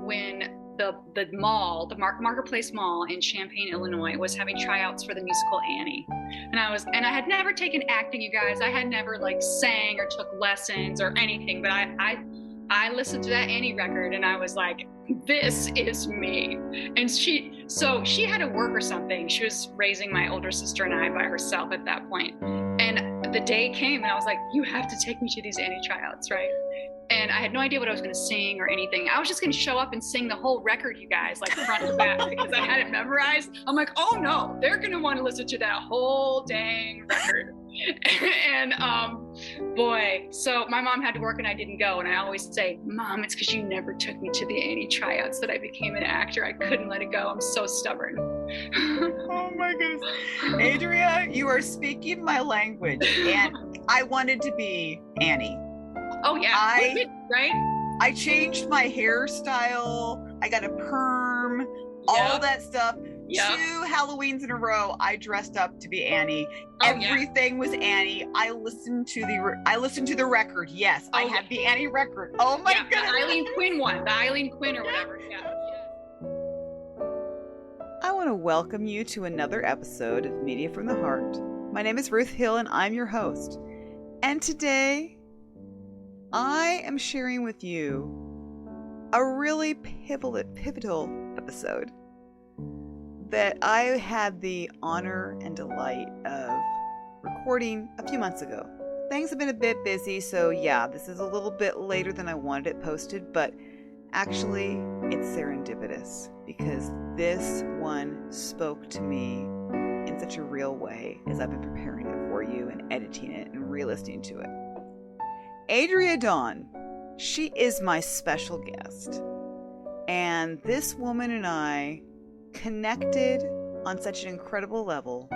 when the mall, the Marketplace Mall in Champaign, Illinois, was having tryouts for the musical Annie, and I had never taken acting, you guys. I had never like sang or took lessons or anything, but I listened to that Annie record and I was like, this is me. And she had to work or something. She was raising my older sister and I by herself at that point. And the day came and I was like, you have to take me to these Annie tryouts, right? And I had no idea what I was going to sing or anything. I was just going to show up and sing the whole record, you guys, like front to back, because I had it memorized. I'm like, oh no, they're going to want to listen to that whole dang record. And boy, so my mom had to work and I didn't go. And I always say, Mom, it's because you never took me to the Annie tryouts that I became an actor. I couldn't let it go. I'm so stubborn. Oh my goodness. Adria, you are speaking my language. And I wanted to be Annie. Oh yeah, right? I changed my hairstyle. I got a perm, all that stuff. Yep. 2 Halloweens in a row, I dressed up to be Annie. Everything was Annie. I listened to the record. Yes, I had the Annie record. Oh my goodness. The Eileen Quinn one, the Eileen Quinn or whatever. Yeah. I want to welcome you to another episode of Media from the Heart. My name is Ruth Hill and I'm your host. And today, I am sharing with you a really pivotal episode that I had the honor and delight of recording a few months ago. Things have been a bit busy, so yeah, this is a little bit later than I wanted it posted, but actually it's serendipitous because this one spoke to me in such a real way as I've been preparing it for you and editing it and re-listening to it. Adria Dawn, she is my special guest. And this woman and I connected on such an incredible level.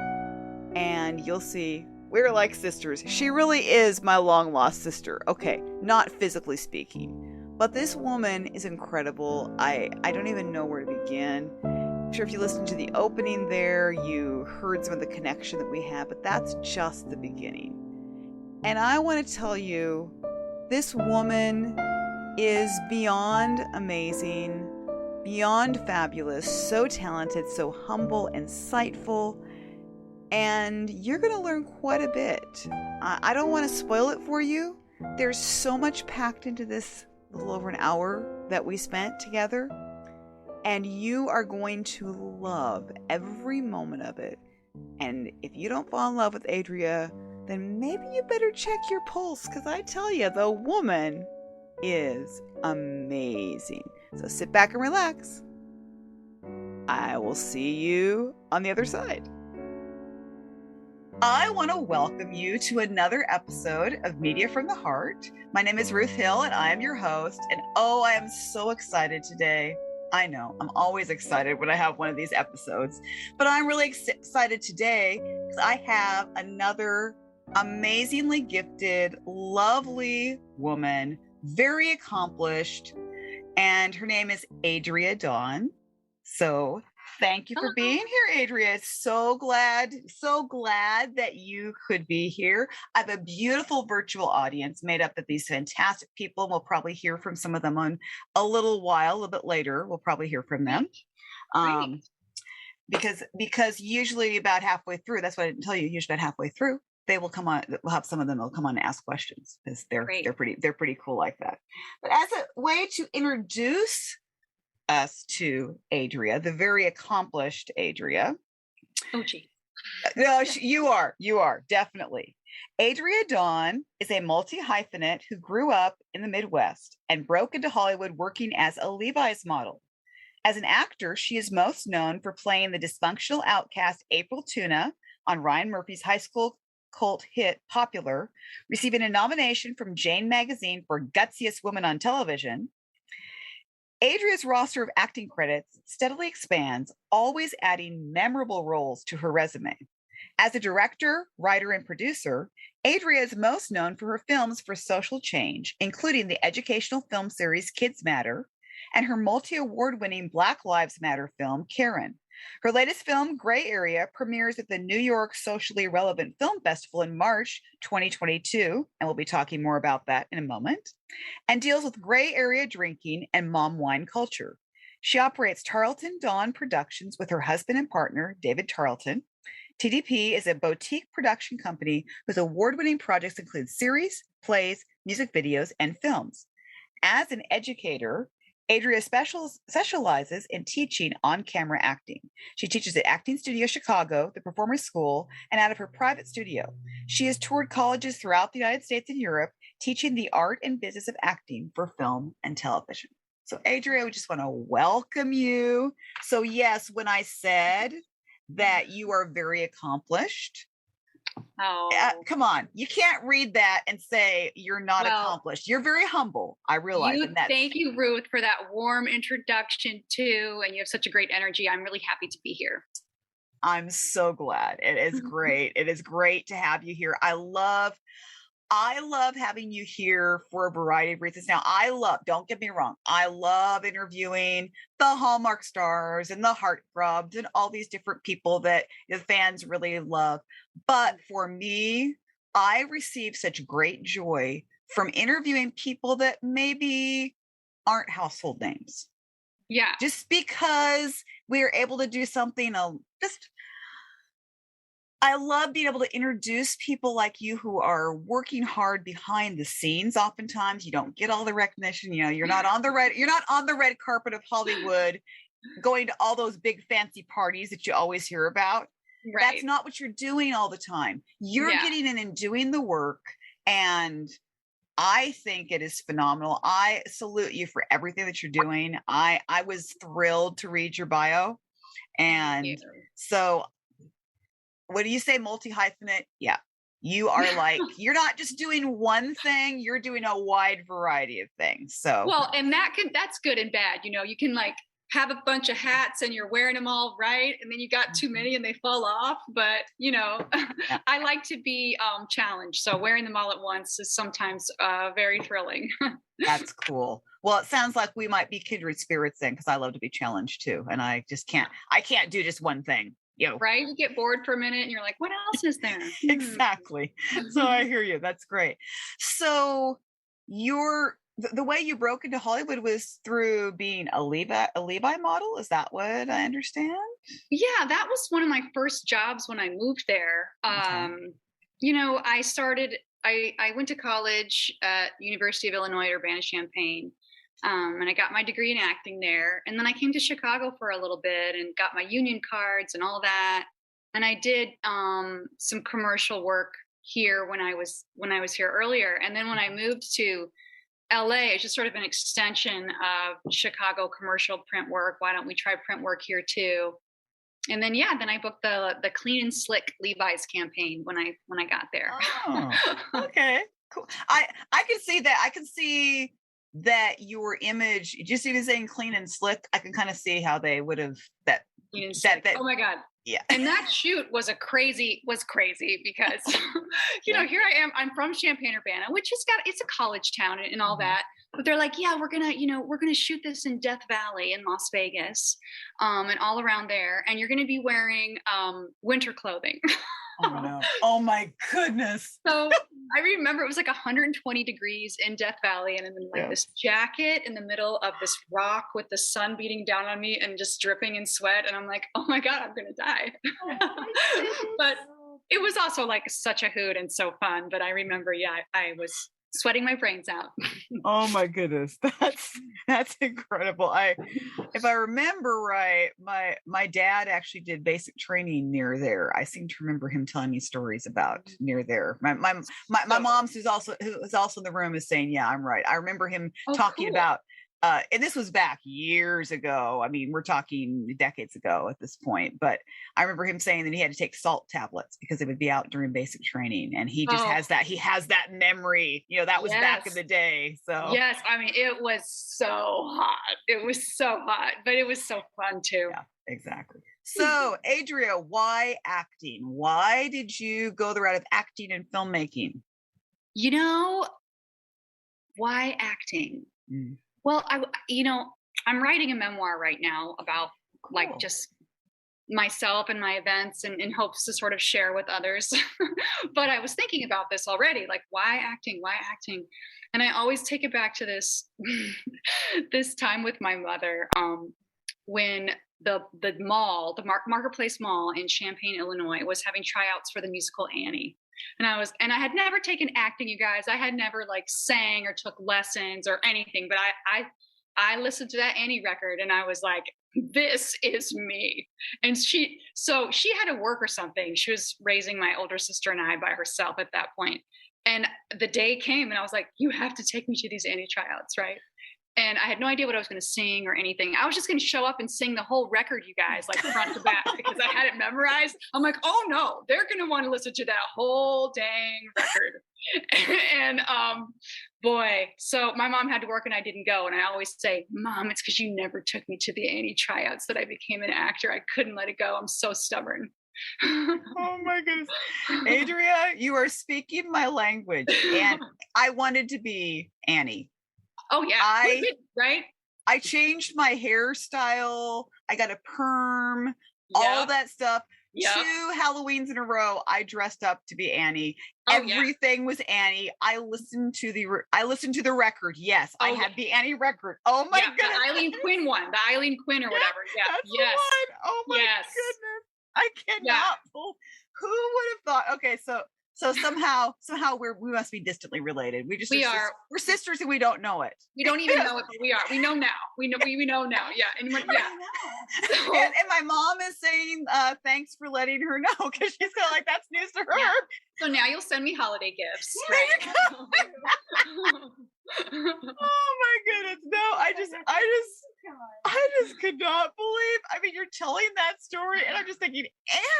And you'll see, we're like sisters. She really is my long lost sister. Okay, not physically speaking. But this woman is incredible. I don't even know where to begin. I'm sure if you listened to the opening there, you heard some of the connection that we have, but that's just the beginning. And I want to tell you, this woman is beyond amazing, beyond fabulous, so talented, so humble, insightful, and you're going to learn quite a bit. I don't want to spoil it for you. There's so much packed into this little over an hour that we spent together, and you are going to love every moment of it. And if you don't fall in love with Adria, then maybe you better check your pulse, because I tell you, the woman is amazing. So sit back and relax. I will see you on the other side. I want to welcome you to another episode of Media from the Heart. My name is Ruth Hill and I am your host. And oh, I am so excited today. I know, I'm always excited when I have one of these episodes, but I'm really excited today because I have another amazingly gifted, lovely woman, very accomplished, and her name is Adria Dawn. So thank you for being here, Adria. So glad that you could be here. I have a beautiful virtual audience made up of these fantastic people. We'll probably hear from some of them on a little bit later. We'll probably hear from them. Because usually about halfway through, that's what I didn't tell you, usually about halfway through, they will come on, we'll have some of them will come on and ask questions because they're pretty cool like that. But as a way to introduce us to Adria, the very accomplished Adria. Oh, gee. No, you are definitely. Adria Dawn is a multi-hyphenate who grew up in the Midwest and broke into Hollywood working as a Levi's model. As an actor, she is most known for playing the dysfunctional outcast April Tuna on Ryan Murphy's high school cult hit Popular, receiving a nomination from Jane magazine for Gutsiest Woman on Television. Adria's roster of acting credits steadily expands, always adding memorable roles to her resume. As a director, writer, and producer, Adria is most known for her films for social change, including the educational film series Kids Matter and her multi-award-winning Black Lives Matter film, Karen, Her latest film, Gray Area, premieres at the New York Socially Relevant Film Festival in March 2022, and we'll be talking more about that in a moment, and deals with gray area drinking and mom wine culture. She operates Tarleton Dawn Productions with her husband and partner, David Tarleton. TDP is a boutique production company whose award-winning projects include series, plays, music videos, and films. As an educator, Adria specializes in teaching on-camera acting. She teaches at Acting Studio Chicago, the Performers School, and out of her private studio. She has toured colleges throughout the United States and Europe, teaching the art and business of acting for film and television. So, Adria, we just want to welcome you. So, yes, when I said that you are very accomplished, come on, you can't read that and say you're not accomplished. You're very humble, I realize. Thank you, Ruth, for that warm introduction too, and you have such a great energy. I'm really happy to be here. I'm so glad. It is great. It is great to have you here. I love having you here for a variety of reasons. Now, don't get me wrong, I love interviewing the Hallmark stars and the heartthrobs and all these different people that the fans really love. But for me, I receive such great joy from interviewing people that maybe aren't household names. Yeah. Just because we are able to do something, I love being able to introduce people like you who are working hard behind the scenes. Oftentimes you don't get all the recognition. You know, you're not on the red carpet of Hollywood going to all those big fancy parties that you always hear about. Right. That's not what you're doing all the time. You're getting in and doing the work, and I think it is phenomenal. I salute you for everything that you're doing. I was thrilled to read your bio. And so what do you say, multi-hyphenate? Yeah. You are like, you're not just doing one thing, you're doing a wide variety of things. So and that's good and bad. You know, you can like have a bunch of hats and you're wearing them all right, and then you got too many and they fall off. But you know, I like to be challenged. So wearing them all at once is sometimes very thrilling. That's cool. Well, it sounds like we might be kindred spirits then, because I love to be challenged too. And I can't do just one thing. Right? You get bored for a minute and you're like, what else is there? Exactly. So I hear you. That's great. So the way you broke into Hollywood was through being a Levi model. Is that what I understand? Yeah, that was one of my first jobs when I moved there. Okay. You know, I went to college at University of Illinois at Urbana-Champaign. And I got my degree in acting there. And then I came to Chicago for a little bit and got my union cards and all that. And I did some commercial work here when I was here earlier. And then when I moved to LA, it's just sort of an extension of Chicago commercial print work. Why don't we try print work here too? And then I booked the Clean and Slick Levi's campaign when I got there. Oh, okay, cool. I can see that. I can see that your image, just even saying clean and slick, I can kind of see how they would have that. Oh my God. Yeah. And that shoot was crazy because, you know, here I am, I'm from Champaign-Urbana, which it's a college town and all that. But they're like, yeah, we're going to shoot this in Death Valley in Las Vegas, and all around there. And you're going to be wearing, winter clothing. Oh no. Oh my goodness. So I remember it was like 120 degrees in Death Valley, and then this jacket in the middle of this rock with the sun beating down on me and just dripping in sweat. And I'm like, oh my God, I'm going to die. But it was also like such a hoot and so fun. But I remember, I was sweating my brains out. Oh my goodness. That's incredible. If I remember right, my dad actually did basic training near there. I seem to remember him telling me stories about near there. My mom, who's also in the room, is saying, yeah, I'm right. I remember him talking about and this was back years ago. I mean, we're talking decades ago at this point, but I remember him saying that he had to take salt tablets because it would be out during basic training. And he just has that memory, you know, that was back in the day. So yes, I mean, it was so hot. It was so hot, but it was so fun too. Yeah, exactly. So Adria, why acting? Why did you go the route of acting and filmmaking? You know, why acting? Well, I'm writing a memoir right now about like just myself and my events and in hopes to sort of share with others. But I was thinking about this already, like, why acting? Why acting? And I always take it back to this this time with my mother, when the mall, the Marketplace Mall in Champaign, Illinois, was having tryouts for the musical Annie. And I had never taken acting, you guys. I had never like sang or took lessons or anything, but I listened to that Annie record and I was like, this is me. And so she had to work or something. She was raising my older sister and I by herself at that point. And the day came and I was like, you have to take me to these Annie tryouts, right? And I had no idea what I was going to sing or anything. I was just going to show up and sing the whole record, you guys, like front to back, because I had it memorized. I'm like, oh no, they're going to want to listen to that whole dang record. And boy, so my mom had to work and I didn't go. And I always say, Mom, it's because you never took me to the Annie tryouts that I became an actor. I couldn't let it go. I'm so stubborn. Oh my goodness. Adria, you are speaking my language. And I wanted to be Annie. Oh yeah, right? I changed my hairstyle. I got a perm, all that stuff. Yep. 2 Halloweens in a row, I dressed up to be Annie. Everything was Annie. I listened to the record. Yes, I had the Annie record. Oh my goodness. The Eileen Quinn one, the Eileen Quinn or whatever. Yeah, that's the one. Oh my goodness. I cannot. Who would have thought? Okay, so somehow we must be distantly related. We're sisters and we don't know it. We don't even know it, but we are. We know now. We know now. Yeah. And and my mom is saying thanks for letting her know, because she's kind of like, that's news to her. Yeah. So now you'll send me holiday gifts. Right? Oh my goodness. No, I just could not believe. I mean, you're telling that story and I'm just thinking,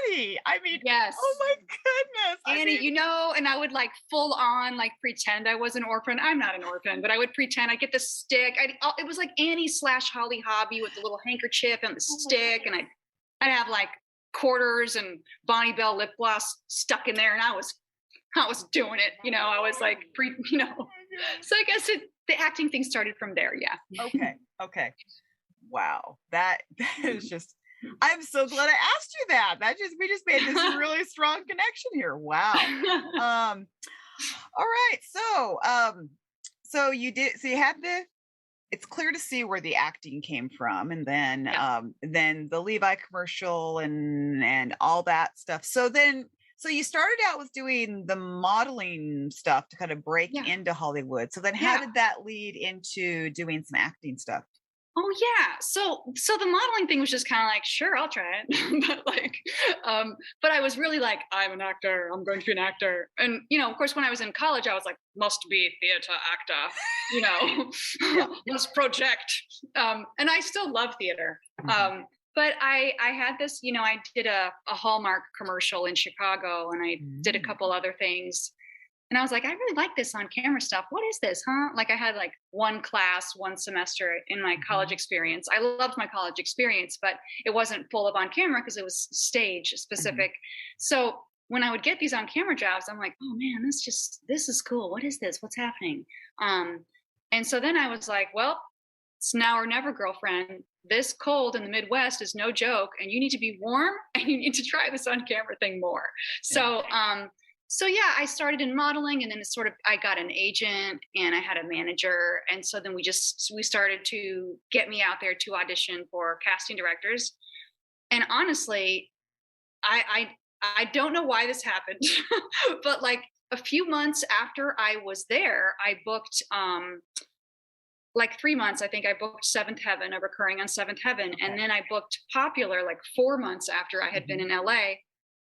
Annie. I mean, yes. Oh my goodness. Annie, and I would like full on like pretend I was an orphan. I'm not an orphan, but I would pretend. I get the stick. It was like Annie / Holly Hobby with the little handkerchief and the stick. And I'd have like quarters and Bonnie Bell lip gloss stuck in there. And I was doing it, I was like, so I guess the acting thing started from there. Yeah. Okay. Wow. That is just, I'm so glad I asked you that. We just made this really strong connection here. Wow. All right. So you had it's clear to see where the acting came from, and then, then the Levi commercial and all that stuff. So you started out with doing the modeling stuff to kind of break into Hollywood. So then how did that lead into doing some acting stuff? Oh yeah. So the modeling thing was just kind of like, sure, I'll try it. But I was really like, I'm an actor. I'm going to be an actor. And, of course, when I was in college, I was like, must be theater actor, must project. And I still love theater. But I had this, I did a Hallmark commercial in Chicago, and I did a couple other things. And I was like, I really like this on camera stuff. What is this, huh? Like I had like one class, one semester in my college experience. I loved my college experience, but it wasn't full of on camera because it was stage specific. So when I would get these on camera jobs, I'm like, oh man, this is cool. What is this? What's happening? And so then I was like, well, it's now or never, girlfriend. This cold in the Midwest is no joke, and you need to be warm and you need to try this on camera thing more. So I started in modeling, and then I got an agent and I had a manager. And so then we started to get me out there to audition for casting directors. And honestly, I don't know why this happened, but like a few months after I was there, I booked, like 3 months, I think I booked Seventh Heaven, a recurring on Seventh Heaven. And then I booked Popular like 4 months after I had been in LA.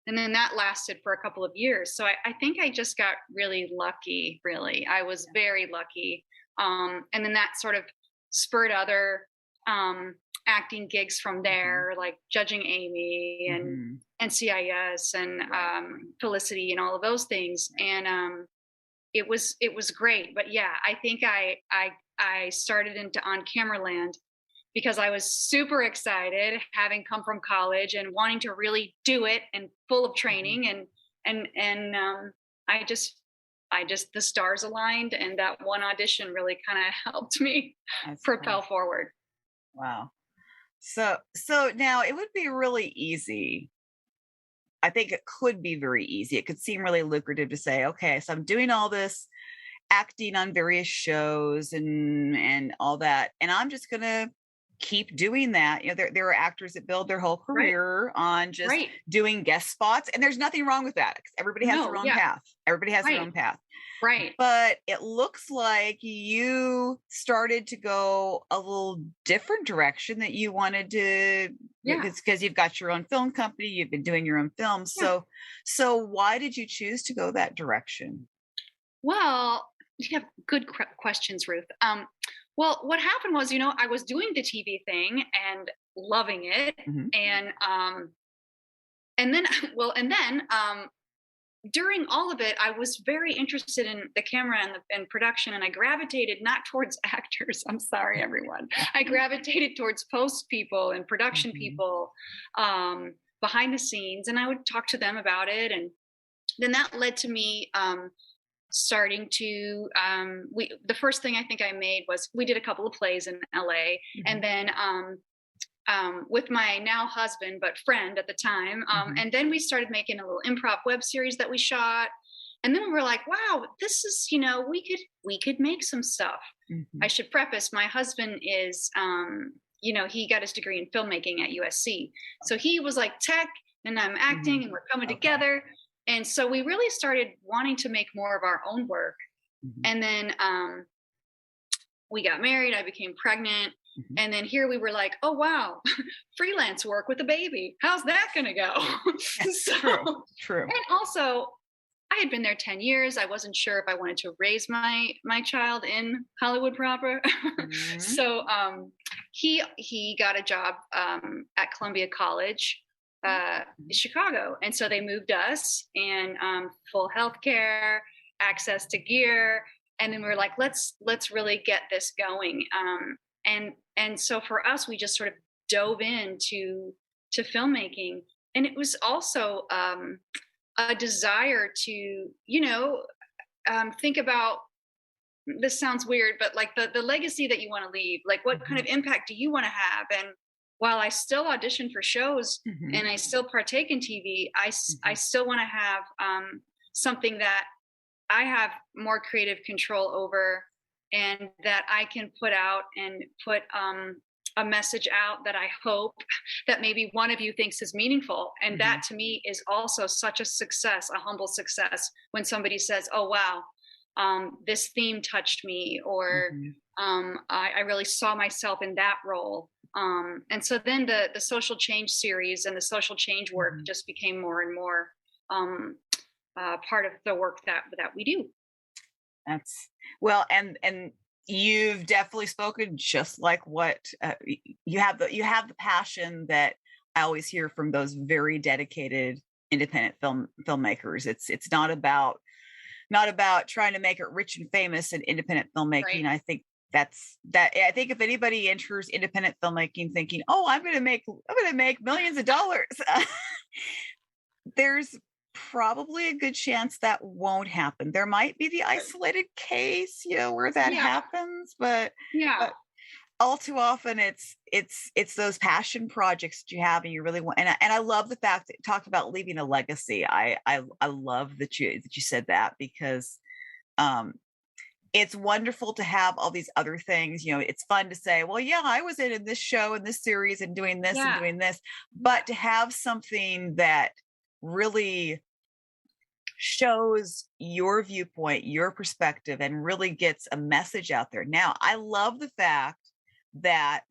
And then that lasted for a couple of years. So I think I just got really lucky, really. I was very lucky. And then that sort of spurred other acting gigs from there, like Judging Amy and NCIS and Felicity and all of those things. And it was great. But yeah, I think I started into On Camera Land because I was super excited, having come from college and wanting to really do it and full of training. And I just the stars aligned, and that one audition really kind of helped me propel forward. Wow. So now it would be really easy. I think it could be very easy. It could seem really lucrative to say, okay, so I'm doing all this acting on various shows and all that, and I'm just gonna keep doing that. There are actors that build their whole Right. career on just Right. doing guest spots, and there's nothing wrong with that, 'cause everybody has No. their own Yeah. path. Everybody has their Right. own path. Right. But it looks like you started to go a little different direction, that you wanted to, Yeah. because you've got your own film company, you've been doing your own films. Yeah. So why did you choose to go that direction? Well, you have good questions, Ruth. Well, what happened was, I was doing the TV thing and loving it, Mhm. and then, well, and then during all of it, I was very interested in the camera and production, and I gravitated not towards actors. I'm sorry, everyone. I gravitated towards post people and production Mhm. people, behind the scenes, and I would talk to them about it, and then that led to me starting to the first thing I think I made was, we did a couple of plays in LA, and Mhm. then with my now husband but friend at the time, Mhm. and then we started making a little improv web series that we shot, and then we were like, wow, this is, we could make some stuff. I Mhm. should preface, my husband is he got his degree in filmmaking at USC, so he was like tech and I'm acting Mhm. and we're coming Okay. together, and so we really started wanting to make more of our own work. Mhm. And then we got married, I became pregnant, Mhm. and then here we were like, oh wow, freelance work with a baby, how's that going to go? So, True. True. and also I had been there 10 years, I wasn't sure if I wanted to raise my child in Hollywood proper. Mhm. So he got a job at Columbia College, in Chicago, and so they moved us, and full health care, access to gear, and then we were like, let's really get this going. And so for us, we just sort of dove into to filmmaking, and it was also a desire to, think about, this sounds weird, but like the legacy that you want to leave, like what kind Mhm. of impact do you want to have? And while I still audition for shows Mhm. and I still partake in TV, I Mhm. still want to have something that I have more creative control over, and that I can put out and put a message out that I hope that maybe one of you thinks is meaningful. And Mhm. that to me is also such a success, a humble success, when somebody says, oh, wow, this theme touched me, or Mhm. I really saw myself in that role. And so then the social change series and the social change work Mhm. just became more and more um, part of the work that we do. That's well, and you've definitely spoken just like what, you have the passion that I always hear from those very dedicated independent filmmakers. It's not about trying to make it rich and famous in independent Right. filmmaking. I think if anybody enters independent filmmaking thinking, "Oh, I'm going to make millions of dollars," there's probably a good chance that won't happen. There might be the Right. isolated case, where that Yeah. happens, but Yeah. but all too often it's those passion projects that you have and you really want. And I love the fact that you talked about leaving a legacy. I love that you said that, because um it's wonderful to have all these other things. It's fun to say, well, yeah, I was in this show and this series and doing this and Yeah. doing this, Yeah. but to have something that really shows your viewpoint, your perspective, and really gets a message out there. Now, I love the fact that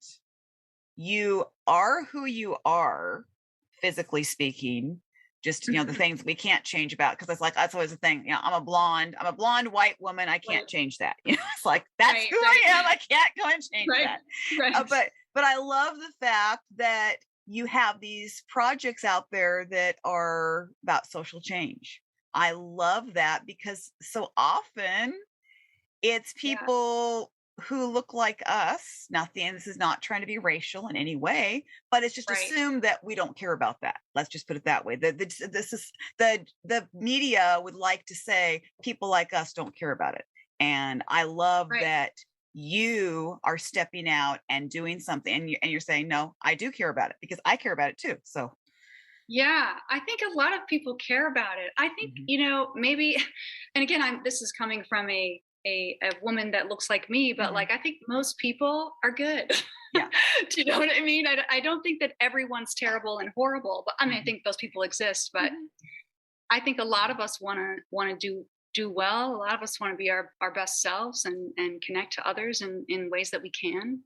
you are who you are, physically speaking. Just, the things we can't change about, because it's like that's always the thing. I'm a blonde white woman. I can't Right. change that. It's like that's Right. who I Right. am. I can't go and change Right. that. Right. But I love the fact that you have these projects out there that are about social change. I love that, because so often it's Yeah. people who look like us. Nothing, this is not trying to be racial in any way, but it's just Right. assumed that we don't care about that. Let's just put it that way. This is the media would like to say people like us don't care about it. And I love Right. that you are stepping out and doing something, and you're saying, no, I do care about it because I care about it too. So Yeah, I think a lot of people care about it. I think, mhm, maybe, and again, this is coming from a woman that looks like me, but mhm, like I think most people are good. yeah, Do you know what I mean? I don't think that everyone's terrible and horrible, but I mean, I mhm, think those people exist, but mhm, I think a lot of us want to do well. A lot of us want to be our best selves and connect to others in ways that we can.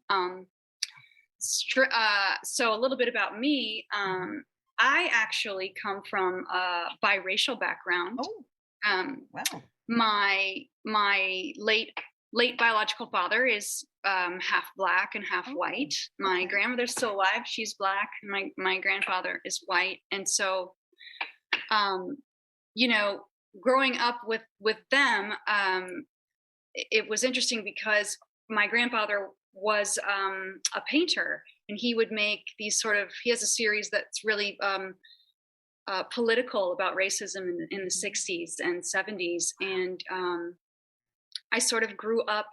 So a little bit about me. mhm. I actually come from a biracial background. Oh, Um, wow. my late biological father is half black and half Oh, white. My okay. grandmother's still alive; she's black. My grandfather is white, and so um, you know, growing up with them, it was interesting because my grandfather was a painter, and he would make these sort of. He has a series that's really political about racism in the Mhm, 60s and 70s, and I sort of grew up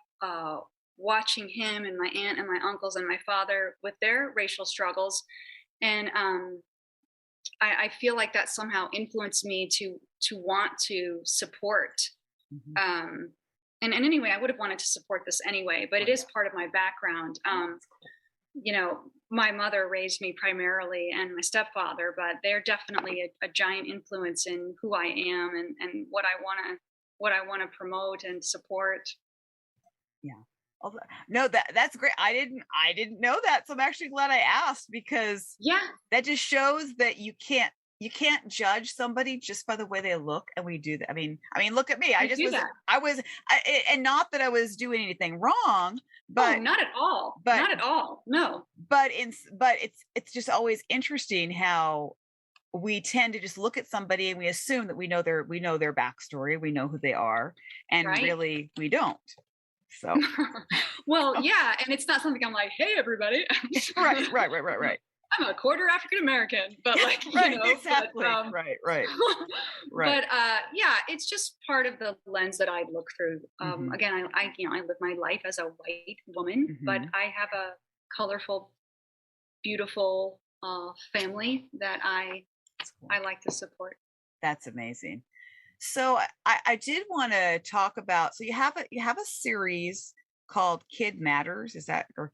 watching him and my aunt and my uncles and my father with their racial struggles, and I feel like that somehow influenced me to want to support. mhm. Um, and anyway, I would have wanted to support this anyway, but Oh, it yeah. is part of my background. Oh, that's cool. My mother raised me primarily, and my stepfather, but they're definitely a giant influence in who I am and what I want to promote and support. Yeah. No, that's great. I didn't know that. So I'm actually glad I asked because Yeah, that just shows that you can't judge somebody just by the way they look, and we do that. I mean, look at me. I we just do was that. I was and not that I was doing anything wrong, Oh, but not at all. but Not at all. No. but it's just always interesting how we tend to just look at somebody and we assume that we know their backstory, we know who they are, and Right? really we don't. So Well, yeah, and it's not something I'm like, "Hey, everybody, right, right, right, right, I'm a right. I'm a quarter African American," but like, Right, exactly. but Right, right, right. but yeah, it's just part of the lens that I look through. Mhm, Again, I live my life as a white woman, but mhm. I have a colorful, beautiful family that That's cool. I like to support. That's amazing. So I did want to talk about, so you have a series called Kid Matters. Is that, or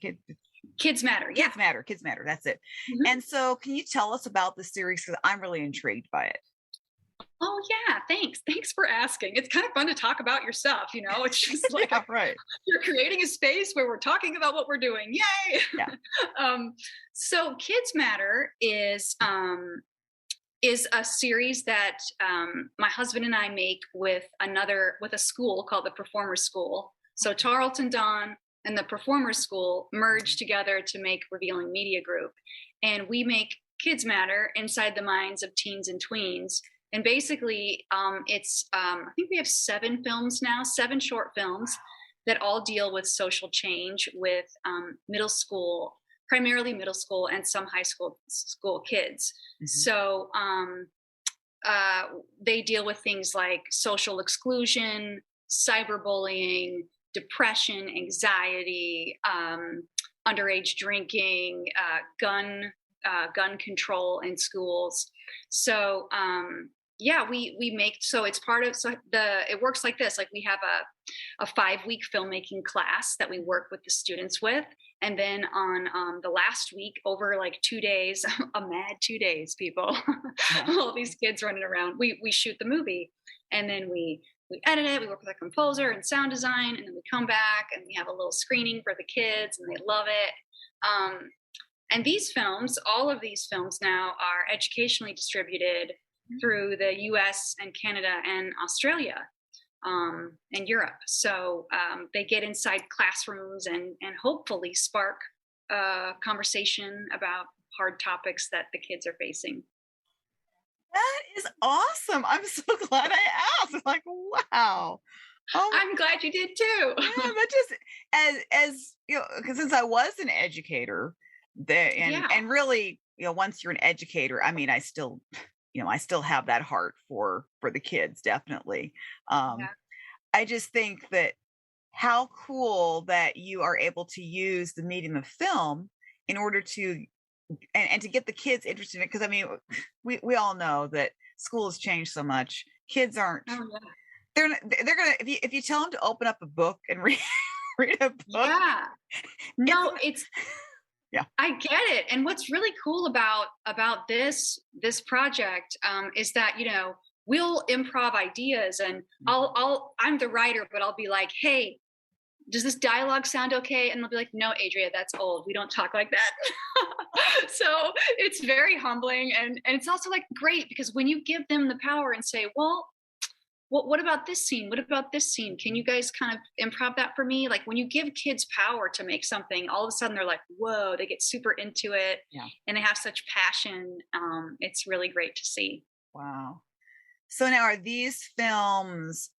Kids matter, yeah. Kids Matter, that's it. Mhm. And so can you tell us about the series, because I'm really intrigued by it. Oh yeah, thanks. Thanks for asking. It's kind of fun to talk about your stuff. It's just like Yeah, right. you're creating a space where we're talking about what we're doing. Yay! Yeah. um, so Kids Matter is a series that my husband and I make with a school called the Performers School. So Tarleton Dawn and the Performers School merge Mhm. together to make Revealing Media Group, and we make Kids Matter inside the minds of teens and tweens. And basically, it's I think we have 7 films now, 7 short films that all deal with social change with middle school, primarily middle school, and some high school kids. Mhm. So uh, they deal with things like social exclusion, cyberbullying, depression, anxiety, underage drinking, gun control in schools. So yeah, we make, so it's part of, so the it works like this. Like we have a 5-week filmmaking class that we work with the students with, and then on the last week, over like 2 days, a mad 2 days, people, Uh-huh. all these kids running around, we shoot the movie, and then we edit it, we work with a composer and sound design, and then we come back and we have a little screening for the kids, and they love it. And these films, all of these films now, are educationally distributed Mhm. through the US and Canada and Australia, and Europe. So they get inside classrooms and hopefully spark conversation about hard topics that the kids are facing. That is awesome. I'm so glad I asked. Like, wow. Oh, I'm glad you did too. yeah, that just, as you know, 'cause since I was an educator, there, and Yeah. and really, once you're an educator, I mean, I still have that heart for the kids, definitely. Um, Yeah. I just think that how cool that you are able to use the medium of film in order to and to get the kids interested in it. Because I mean, we all know that school has changed so much. Kids aren't Oh yeah. they're gonna if you tell them to open up a book and read read a book, Yeah. No, it's yeah. I get it. And what's really cool about this project is that, you know, we'll improv ideas, and I'm the writer, but I'll be like, hey, does this dialogue sound okay? And they'll be like, no, Adria, that's old. We don't talk like that. So it's very humbling. And it's also like great because when you give them the power and say, well, what about this scene? What about this scene? Can you guys kind of improv that for me? Like when you give kids power to make something, all of a sudden they're like, whoa, they get super into it. Yeah. And they have such passion. It's really great to see. Wow. So now are these films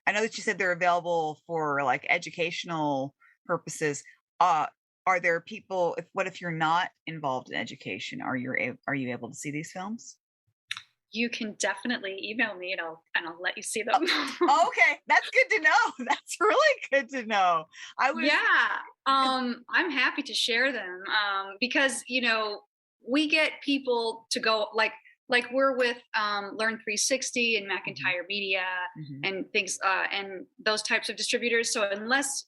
I know that you said they're available for like educational purposes. Are there people what if you're not involved in education? Are you able to see these films? You can definitely email me and I'll let you see them. Okay, that's good to know. That's really good to know. I'm happy to share them because you know we get people to go like we're with Learn 360 and McIntyre Media and things and those types of distributors. So unless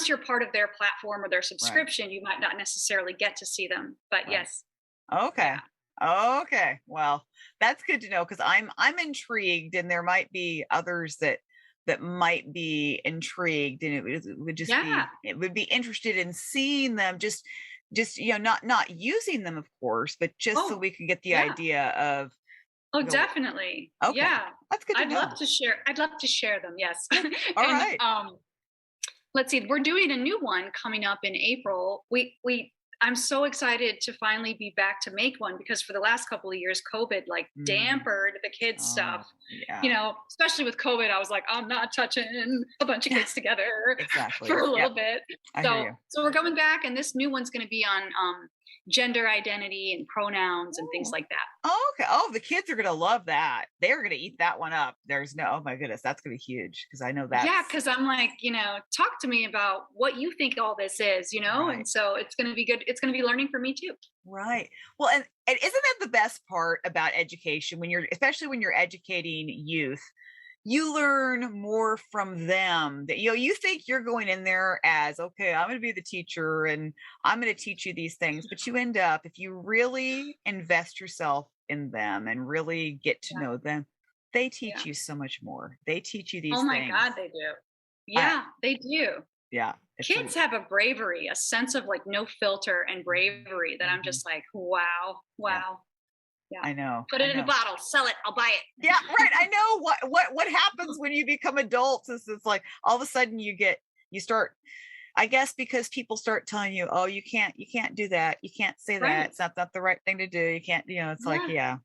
you're part of their platform or their subscription, you might not necessarily get to see them. But yes. Okay. Yeah. Okay. Well, that's good to know because I'm intrigued, and there might be others that might be intrigued, and it would just be interested in seeing them. Just you know, not using them, of course, but just so we can get the idea of. Oh, definitely. Okay. Yeah, that's good to know. I'd love to share them. Yes. All right. Let's see. We're doing a new one coming up in April. I'm so excited to finally be back to make one because for the last couple of years, COVID like dampened the kids stuff. Yeah. You know, especially with COVID, I was like, I'm not touching a bunch of kids together for a little bit. So we're going back, and this new one's going to be on gender identity and pronouns and things like that. Oh, okay. Oh, the kids are going to love that. They're going to eat that one up. Oh my goodness, that's going to be huge because I know that. Yeah, because I'm like, you know, talk to me about what you think all this is, you know, and so it's going to be good. It's going to be learning for me too. Right. Well, and isn't that the best part about education especially when you're educating youth? You learn more from them that, you know, you think you're going in there as, okay, I'm going to be the teacher and I'm going to teach you these things. But you end up, if you really invest yourself in them and really get to know them, they teach you so much more. They teach you these things. Oh my God, they do. Yeah, they do. Yeah. Kids have a bravery, a sense of like no filter and bravery that I'm just like, wow. Yeah. I know. Put it in a bottle, sell it, I'll buy it. Yeah, right. I know what happens when you become adults is it's like all of a sudden you start, I guess, because people start telling you, oh, you can't do that. You can't say that. It's not the right thing to do. You can't, you know, it's like, yeah.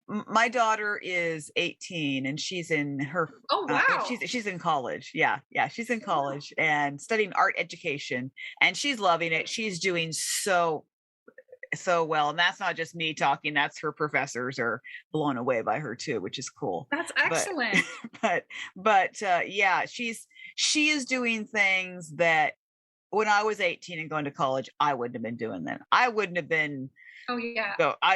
My daughter is 18 and she's in her, she's in college. Yeah. She's in college and studying art education and she's loving it. She's doing so well, and that's not just me talking, that's her professors are blown away by her too, which is cool. That's excellent. But yeah, she is doing things that when I was 18 and going to college I wouldn't have been doing then. I wouldn't have been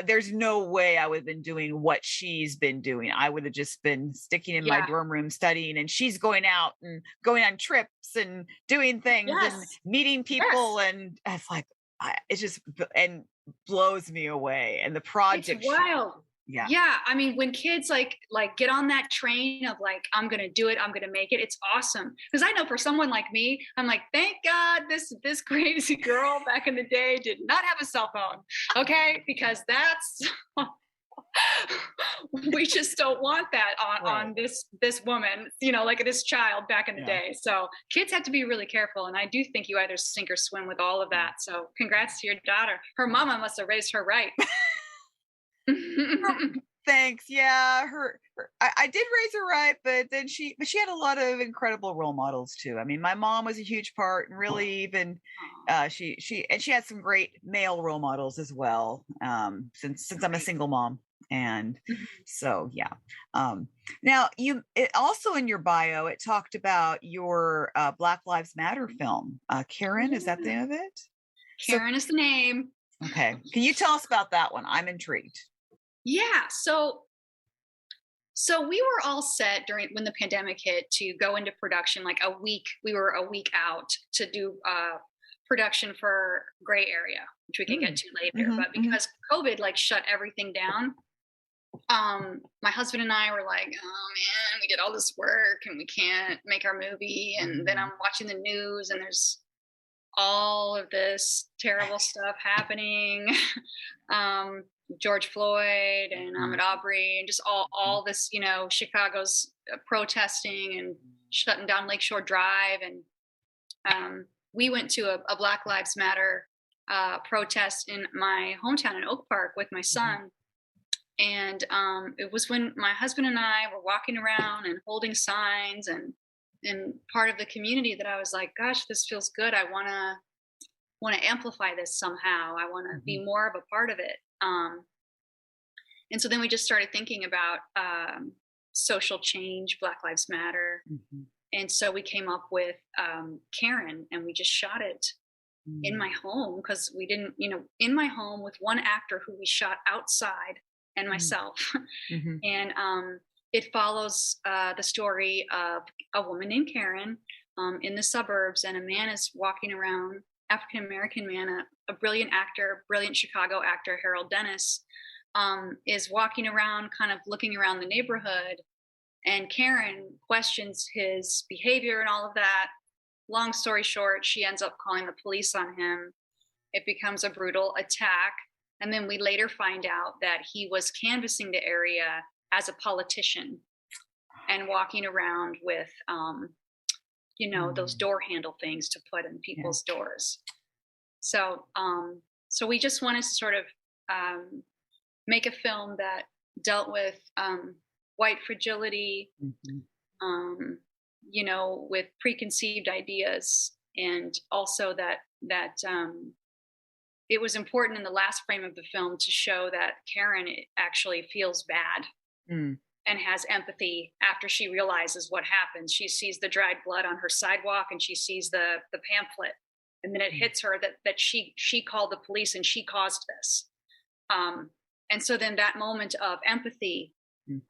there's no way I would have been doing what she's been doing. I would have just been sticking in my dorm room studying, and she's going out and going on trips and doing things and meeting people, and it's like it's just and blows me away. And the project, it's wild. Yeah. I mean, when kids like get on that train of like, I'm gonna do it, I'm gonna make it, it's awesome. Because I know for someone like me, I'm like, thank God this crazy girl back in the day did not have a cell phone. Okay, because that's we just don't want that on this woman, you know, like this child back in the day. So kids have to be really careful, and I do think you either sink or swim with all of that. So congrats to your daughter. Her mama must have raised her right. Thanks. Yeah, I did raise her right, but then she had a lot of incredible role models too. I mean, my mom was a huge part, and really even she had some great male role models as well. Since I'm a single mom. And so, yeah. Now also in your bio, it talked about your Black Lives Matter film. Karen, is that the name of it? Karen is the name. Okay. Can you tell us about that one? I'm intrigued. Yeah. So we were all set when the pandemic hit to go into production like a week. We were a week out to do production for Gray Area, which we can get to later. But because COVID like shut everything down, my husband and I were like, oh man, we did all this work and we can't make our movie. And then I'm watching the news and there's all of this terrible stuff happening. George Floyd and Ahmaud Arbery and just all this, Chicago's protesting and shutting down Lakeshore Drive. And we went to a Black Lives Matter protest in my hometown in Oak Park with my son. And it was when my husband and I were walking around and holding signs and part of the community that I was like, gosh, this feels good. I want to amplify this somehow. I want to be more of a part of it. And so then we just started thinking about social change, Black Lives Matter. And so we came up with Karen, and we just shot it in my home because we didn't, in my home with one actor who we shot outside and myself. And it follows the story of a woman named Karen in the suburbs, and a man is walking around, African-American man, a brilliant actor, brilliant Chicago actor, Harold Dennis, is walking around, kind of looking around the neighborhood, and Karen questions his behavior and all of that. Long story short, she ends up calling the police on him. It becomes a brutal attack. And then we later find out that he was canvassing the area as a politician and walking around with, those door handle things to put in people's doors. So we just wanted to sort of make a film that dealt with white fragility, with preconceived ideas, and also that it was important in the last frame of the film to show that Karen actually feels bad and has empathy after she realizes what happens. She sees the dried blood on her sidewalk and she sees the pamphlet, and then it hits her that she called the police and she caused this. And so then that moment of empathy,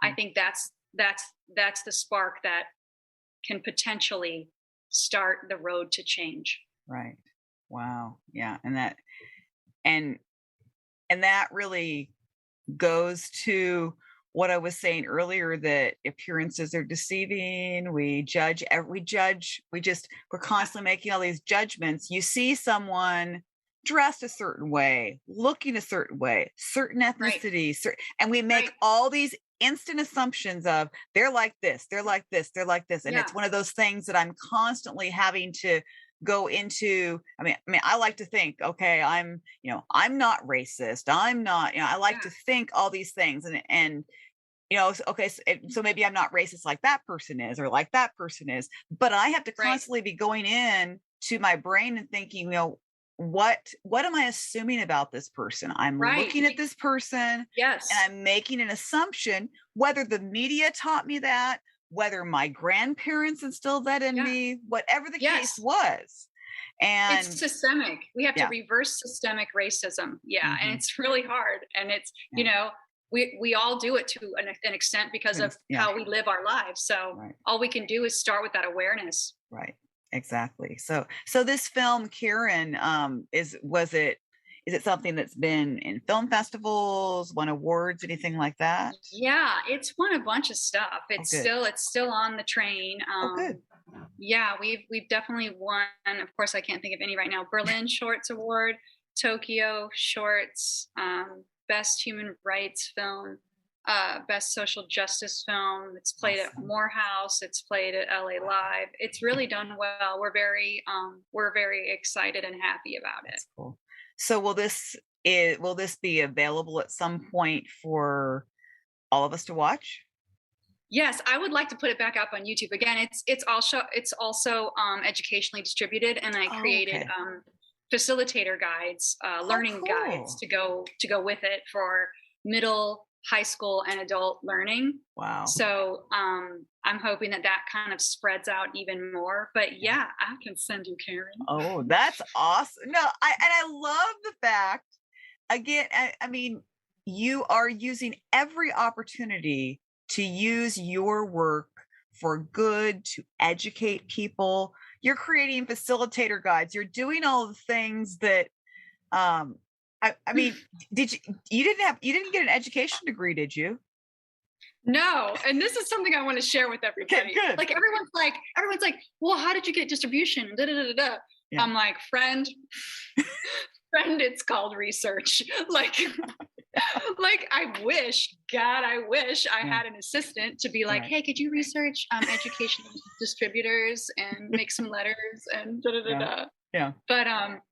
I think that's the spark that can potentially start the road to change. Right. Wow. Yeah. And that really goes to what I was saying earlier, that appearances are deceiving. We're constantly making all these judgments. You see someone dressed a certain way, looking a certain way, certain ethnicity, and we make all these instant assumptions of they're like this, they're like this, they're like this. And it's one of those things that I'm constantly having to go into. I mean, I like to think, okay, I'm not racist. I'm not, I like to think all these things and okay, so maybe I'm not racist like that person is, or like that person is, but I have to constantly be going in to my brain and thinking, what am I assuming about this person? I'm looking at this person, and I'm making an assumption, whether the media taught me that, whether my grandparents instilled that in me, whatever the case was. And it's systemic. We have to reverse systemic racism. And it's really hard. And it's, we all do it to an extent because of how we live our lives. So all we can do is start with that awareness. Right. Exactly. So this film, Karen, is it something that's been in film festivals, won awards, anything like that? Yeah, it's won a bunch of stuff. It's still on the train. Good. Yeah, we've definitely won. Of course, I can't think of any right now. Berlin Shorts Award, Tokyo Shorts, Best Human Rights Film, Best Social Justice Film. It's played at Morehouse. It's played at LA Live. It's really done well. We're very excited and happy about it. That's cool. So will this be available at some point for all of us to watch? Yes, I would like to put it back up on YouTube. Again, it's also educationally distributed, and I created facilitator guides, learning guides to go with it for middle, high school and adult learning. Wow. So I'm hoping that kind of spreads out even more. But yeah, I can send you Karen. Oh, that's awesome. No, I love the fact, again, I mean, you are using every opportunity to use your work for good, to educate people. You're creating facilitator guides. You're doing all the things that, I mean, you didn't get an education degree, did you? No, and this is something I want to share with everybody. Good. Like everyone's like, well, how did you get distribution? Da, da, da, da. Yeah. I'm like, friend, it's called research. Like I wish I had an assistant to be like, hey, could you research education distributors and make some letters and da da da da. Yeah. But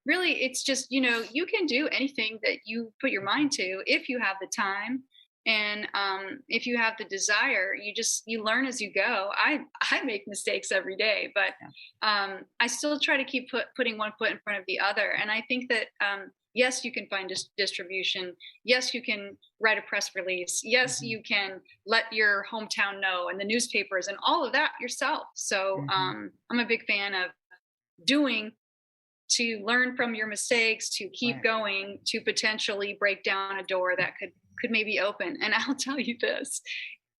really, it's just, you can do anything that you put your mind to if you have the time. And if you have the desire, you learn as you go. I make mistakes every day, but I still try to keep putting one foot in front of the other. And I think that, yes, you can find distribution. Yes, you can write a press release. Yes, you can let your hometown know and the newspapers and all of that yourself. So I'm a big fan of doing to learn from your mistakes, to keep going, to potentially break down a door that could maybe open. And I'll tell you this,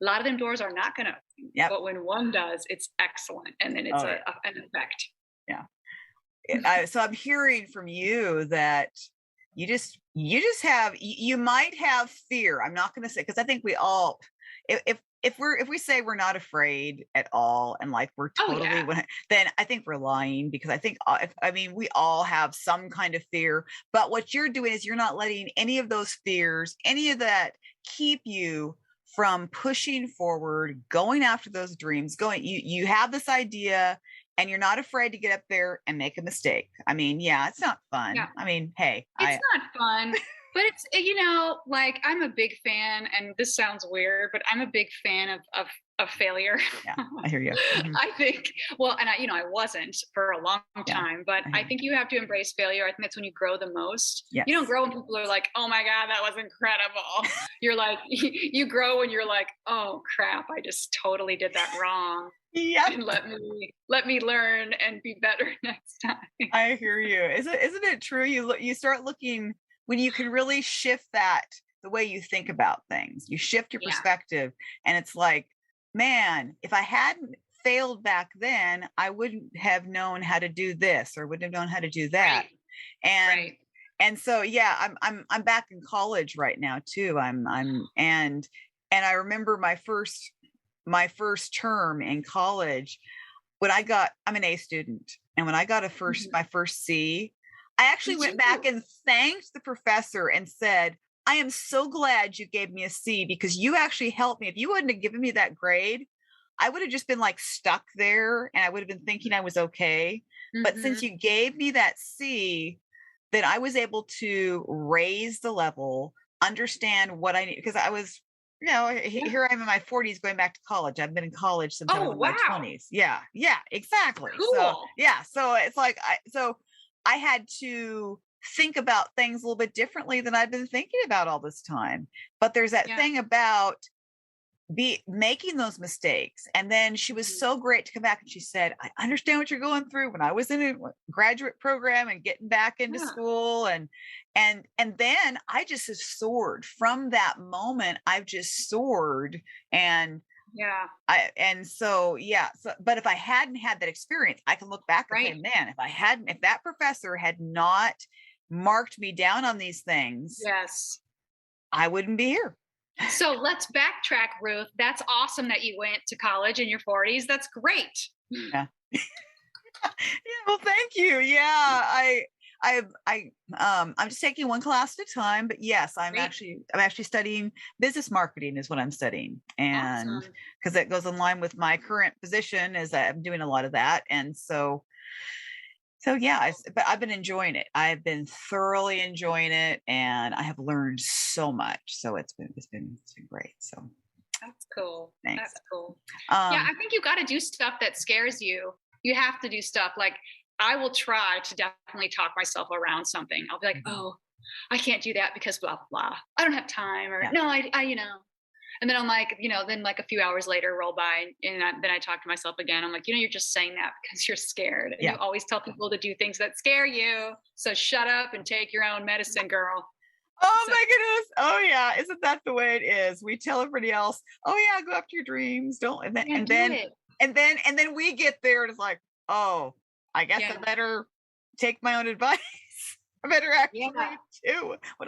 a lot of them doors are not going to open, but when one does, it's excellent. And then it's an effect. Yeah. So I'm hearing from you that you might have fear. I'm not going to say, because I think we all, if we say we're not afraid at all and like we're totally, then I think we're lying, because I think, we all have some kind of fear, but what you're doing is you're not letting any of those fears, any of that keep you from pushing forward, going after those dreams, you have this idea and you're not afraid to get up there and make a mistake. I mean, it's not fun. Yeah. I mean, hey, it's not fun. But it's, like I'm a big fan, and this sounds weird, but I'm a big fan of failure. Yeah, I hear you. Mm-hmm. I think, well, and I wasn't for a long time, but I think you have to embrace failure. I think that's when you grow the most. Yes. You don't grow when people are like, oh my God, that was incredible. You're like, you grow when you're like, oh crap, I just totally did that wrong. Yeah. And let me learn and be better next time. I hear you. Isn't it true? You start looking, when you can really shift the way you think about things, you shift your perspective, and it's like, man, if I hadn't failed back then, I wouldn't have known how to do this or wouldn't have known how to do that. Right. And so, I'm back in college right now too. And I remember my first term in college, I'm an A student. And when I got my first C, I actually went back and thanked the professor and said, I am so glad you gave me a C, because you actually helped me. If you wouldn't have given me that grade, I would have just been like stuck there and I would have been thinking I was okay. But since you gave me that C, then I was able to raise the level, understand what I need, because I was, here I am in my 40s going back to college. I've been in college since I was in my 20s. Yeah, exactly. Cool. So it's like, I had to think about things a little bit differently than I've been thinking about all this time. But there's that thing about making those mistakes. And then she was so great to come back and she said, I understand what you're going through. When I was in a graduate program and getting back into school, and then I just have soared from that moment. I've just soared, and but if I hadn't had that experience, I can look back and say, man, if that professor had not marked me down on these things, I wouldn't be here. So let's backtrack, Ruth. That's awesome that you went to college in your 40s. That's great. Yeah. Well, thank you. Yeah. I'm just taking one class at a time, but yes, I'm actually studying business marketing is what I'm studying. And because that goes in line with my current position, is that I'm doing a lot of that. And so but I've been enjoying it. I've been thoroughly enjoying it, and I have learned so much. So it's been great. So that's cool. Thanks. That's cool. I think you got to do stuff that scares you. You have to do stuff like, I will try to definitely talk myself around something. I'll be like, oh, I can't do that because blah, blah, blah. I don't have time, or Yeah. no, I. And then I'm like, then like a few hours later roll by, and then I talk to myself again. I'm like, you're just saying that because you're scared. And Yeah. you always tell people to do things that scare you. So shut up and take your own medicine, girl. Oh So, my goodness. Oh yeah. Isn't that the way it is? We tell everybody else, oh yeah, go after your dreams. Don't and then yeah, and do then it. and then we get there and it's like, oh, I guess Yeah. I better take my own advice. I better actually Yeah. do what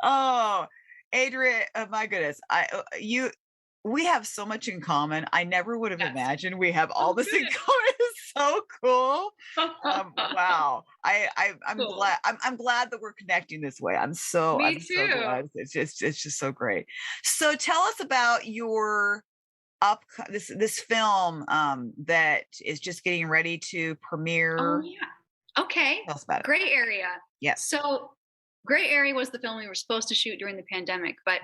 oh, Adria, oh my goodness. We have so much in common. I never would have Yes. imagined we have all Oh, this in good. common. It's so cool. Wow. I'm Cool. glad. I'm glad that we're connecting this way. I'm so Me so too. glad. It's just so great. So tell us about your this film that is just getting ready to premiere. Oh yeah. Okay. Tell us about it. Gray Area. Yes. So Gray Area was the film we were supposed to shoot during the pandemic, but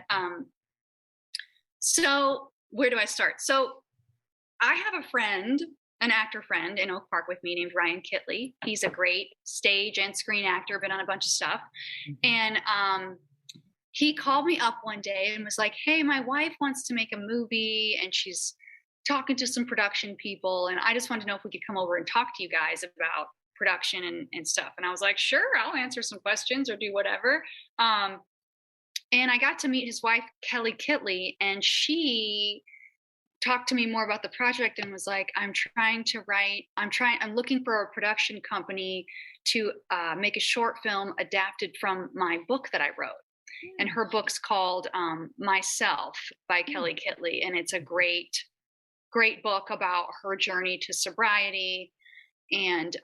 so where do I start? So I have a friend, an actor friend in Oak Park with me named Ryan Kitley. He's a great stage and screen actor, been on a bunch of stuff. And he called me up one day and was like, hey, my wife wants to make a movie and she's talking to some production people. And I just wanted to know if we could come over and talk to you guys about production and stuff. And I was like, sure, I'll answer some questions or do whatever. And I got to meet his wife, Kelly Kitley, and she talked to me more about the project and was like, I'm looking for a production company to make a short film adapted from my book that I wrote. And her book's called Myself by Kelly Kitley. And it's a great book about her journey to sobriety and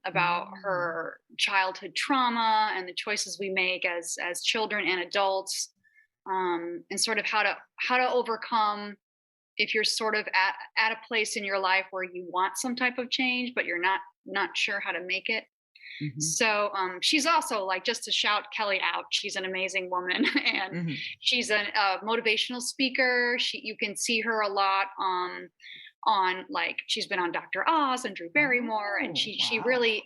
about her childhood trauma and the choices we make as children and adults, and sort of how to overcome if you're sort of at a place in your life where you want some type of change, but you're not sure how to make it. Mm-hmm. So she's also, like, just to shout Kelly out, she's an amazing woman, and she's a motivational speaker. You can see her a lot on like, she's been on Dr. Oz and Drew Barrymore, and she really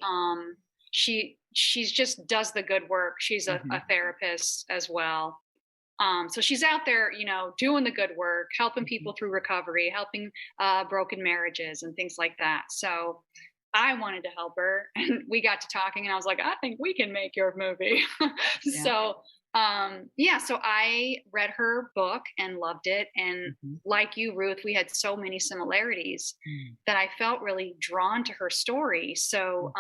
she's just does the good work. She's a therapist as well. So she's out there, doing the good work, helping people through recovery, helping broken marriages and things like that. So I wanted to help her, and we got to talking, and I was like, I think we can make your movie. Yeah. So I read her book and loved it. And like you, Ruth, we had so many similarities that I felt really drawn to her story. So,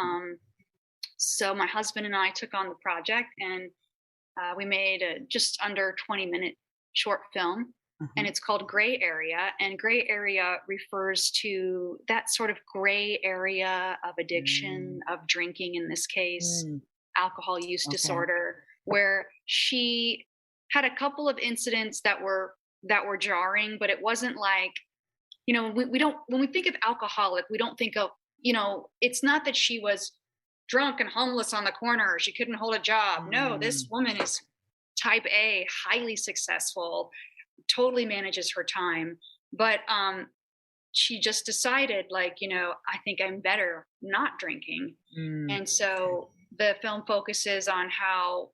so my husband and I took on the project, and we made a just under 20-minute short film, and it's called Gray Area. And Gray Area refers to that sort of gray area of addiction, of drinking in this case, alcohol use disorder, where she had a couple of incidents that were jarring, but it wasn't like, when we think of alcoholic, we don't think of, it's not that she was drunk and homeless on the corner, she couldn't hold a job. No, this woman is type A, highly successful, totally manages her time. But she just decided, like, I think I'm better not drinking. And so the film focuses on how,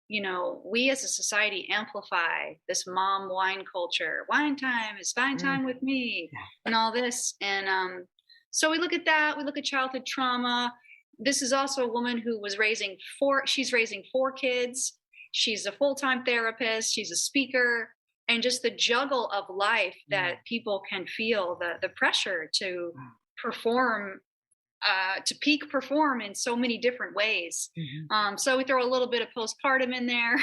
we as a society amplify this mom wine culture. Wine time is fine time with me, and all this. And so we look at that. We look at childhood trauma. This is also a woman who was she's raising 4 kids. She's a full-time therapist. She's a speaker. And just the juggle of life that people can feel, the pressure to perform, to peak perform in so many different ways. So we throw a little bit of postpartum in there.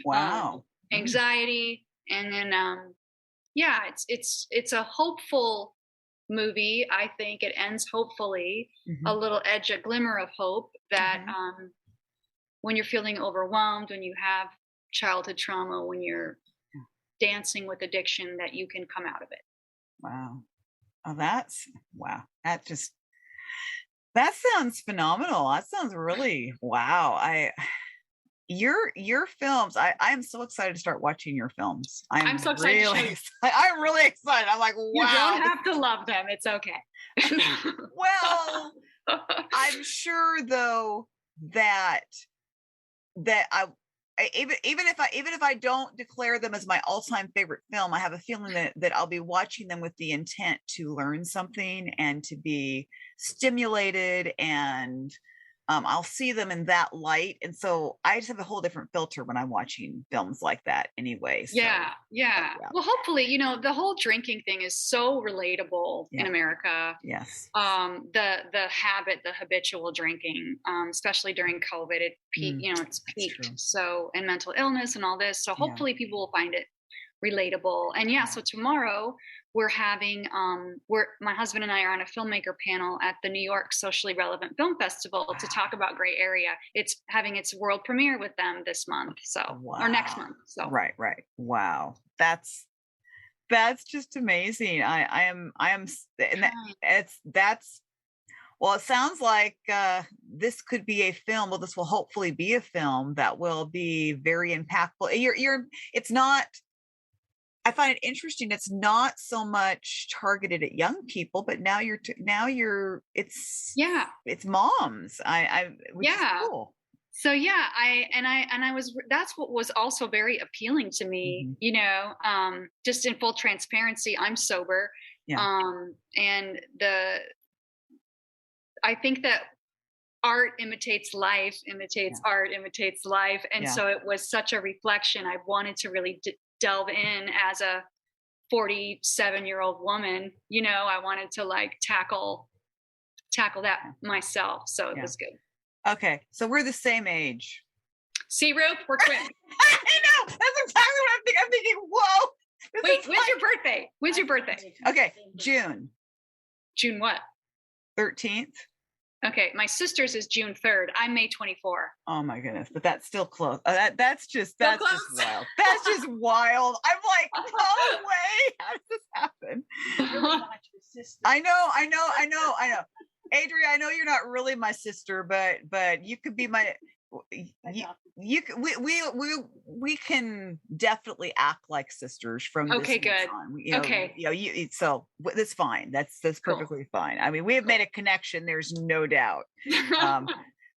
Wow. Anxiety. And then, it's a hopeful movie. I think it ends hopefully, a little edge, a glimmer of hope that when you're feeling overwhelmed, when you have childhood trauma, when you're dancing with addiction, that you can come out of it. Wow. Oh, wow. That sounds phenomenal. That sounds really, wow. Your films, I am so excited to start watching your films. I'm so excited. I'm really excited. I'm like, wow. You don't have to love them. It's okay. Well, I'm sure though that that even if I don't declare them as my all-time favorite film, I have a feeling that I'll be watching them with the intent to learn something and to be stimulated, and I'll see them in that light. And so I just have a whole different filter when I'm watching films like that anyway. So, yeah. Well, hopefully, the whole drinking thing is so relatable in America. Yes. The habit, the habitual drinking, especially during COVID, it peaked, it's peaked. So, and mental illness and all this. So hopefully people will find it relatable. And so tomorrow we're having my husband and I are on a filmmaker panel at the New York Socially Relevant Film Festival to talk about Gray Area. It's having its world premiere with them this month, or next month. So right. Wow, that's just amazing. I am and that's well, it sounds like this could be a film. Well, this will hopefully be a film that will be very impactful. It's not. I find it interesting. It's not so much targeted at young people, but now it's moms. Which is cool. So that's what was also very appealing to me. Just in full transparency, I'm sober, and I think that art imitates life, art imitates life, and so it was such a reflection. I wanted to really delve in as a 47-year-old woman. I wanted to tackle that myself, so it was good. Okay, so we're the same age. See, Ruth, we're twins. I know, that's exactly what I'm thinking. I'm thinking, whoa. Wait, when's your birthday? Okay, June what? 13th. Okay, my sister's is June 3rd. I'm May 24. Oh my goodness, but that's still close. That's just wild. That's just wild. I'm like, no way. How does this happen? I know. Adria, I know you're not really my sister, but you could be my. We can definitely act like sisters from this good on. So that's fine. That's perfectly fine. I mean, we have made a connection. There's no doubt.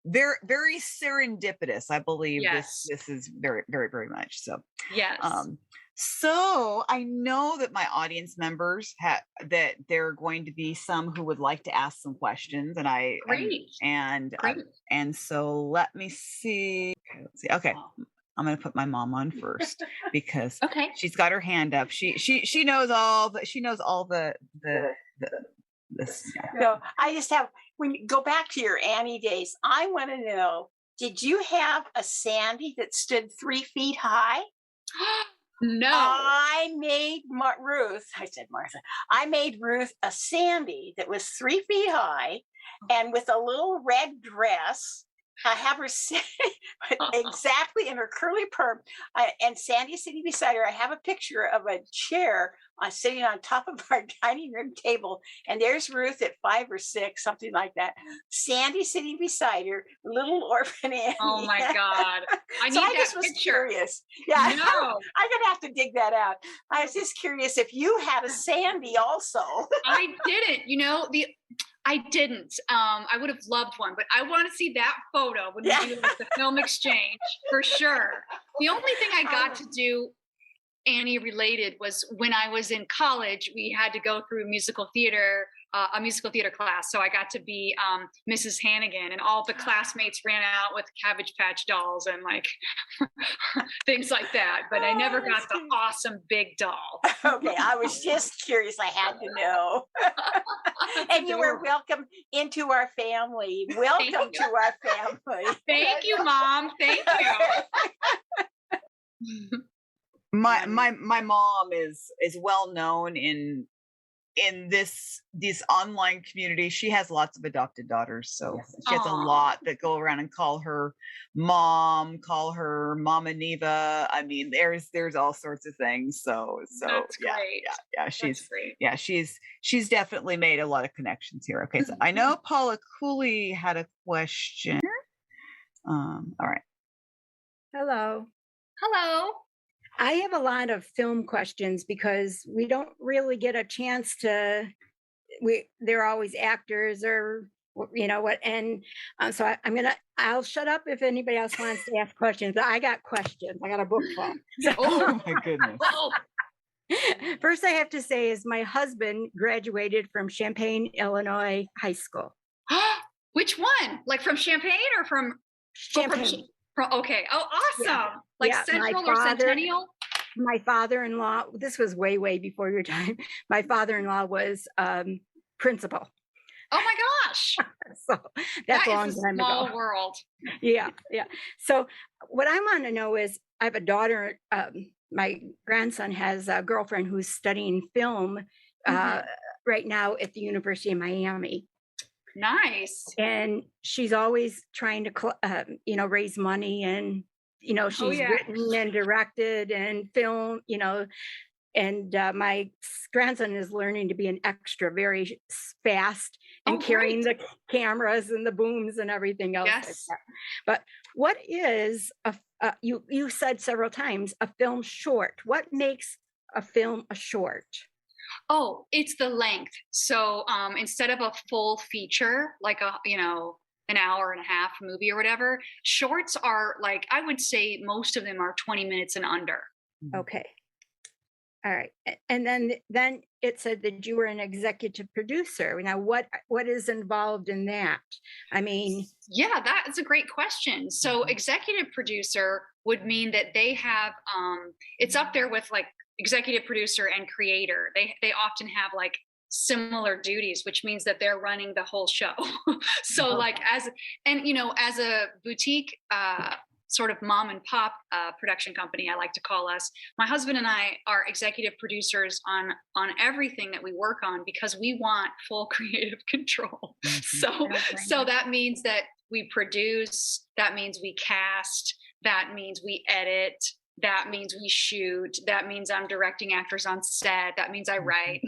Very, very serendipitous. I believe this is very, very, very much so. Yes. So I know that my audience members that there are going to be some who would like to ask some questions, and and so let me see. Okay, let's see. Okay, I'm going to put my mom on first because she's got her hand up. She knows all the this. So I just have, when you go back to your Annie days, I want to know, did you have a Sandy that stood 3 feet high? No. I made Ruth. I said Martha. I made Ruth a Sandy that was 3 feet high and with a little red dress. I have her sit exactly in her curly perm, and Sandy sitting beside her. I have a picture of a chair sitting on top of our dining room table, and there's Ruth at 5 or 6, something like that. Sandy sitting beside her, little orphan Annie. Oh my God! I just was curious. Yeah, I'm gonna have to dig that out. I was just curious if you had a Sandy also. I didn't. I didn't. I would have loved one, but I want to see that photo when we do the film exchange for sure. The only thing I got to do Annie related was when I was in college, we had to go through a musical theater class. So I got to be Mrs. Hannigan, and all the classmates ran out with Cabbage Patch dolls and things like that. But I never got the awesome big doll. Okay, I was just curious. I had to know. And you were welcome into our family. Welcome to our family. Thank you, Mom. Thank you. My mom is well known in this online community. She has lots of adopted daughters, so she has a lot that go around and call her mom, call her Mama Neva. I mean, there's all sorts of things. So that's great. She's definitely made a lot of connections here. Okay, so I know Paula Cooley had a question. All right. Hello. I have a lot of film questions because we don't really get a chance to. They're always actors or you know what, and so I'll shut up if anybody else wants to ask questions. I got questions. I got a book full. So Oh my goodness. Oh, first I have to say is my husband graduated from Champaign, Illinois High School. which one? Like from Champaign or from? Champaign. Okay. Oh, awesome. Yeah. Like Yeah, Central or Centennial? My father-in-law, this was way before your time. My father-in-law was principal. Oh my gosh. So that's That a long is a time small ago. world. Yeah. So what I want to know is, I have a daughter. My grandson has a girlfriend who's studying film right now at the University of Miami. Nice. And she's always trying to raise money, and she's written and directed and film, and my grandson is learning to be an extra very fast and carrying the cameras and the booms and everything else. Yes. Like that. But what is you said several times a film short? What makes a film a short? Oh, it's the length. So instead of a full feature, like an hour and a half movie or whatever, shorts are like, I would say most of them are 20 minutes and under. Okay. All right. And then it said that you were an executive producer. Now, what is involved in that? I mean, yeah, that's a great question. So executive producer would mean that they have, it's up there with like executive producer and creator. They often have like similar duties, which means that they're running the whole show. So like as a boutique, sort of mom and pop production company, I like to call us. My husband and I are executive producers on everything that we work on because we want full creative control. So that means that we produce, that means we cast, that means we edit, that means we shoot, that means I'm directing actors on set, that means I write.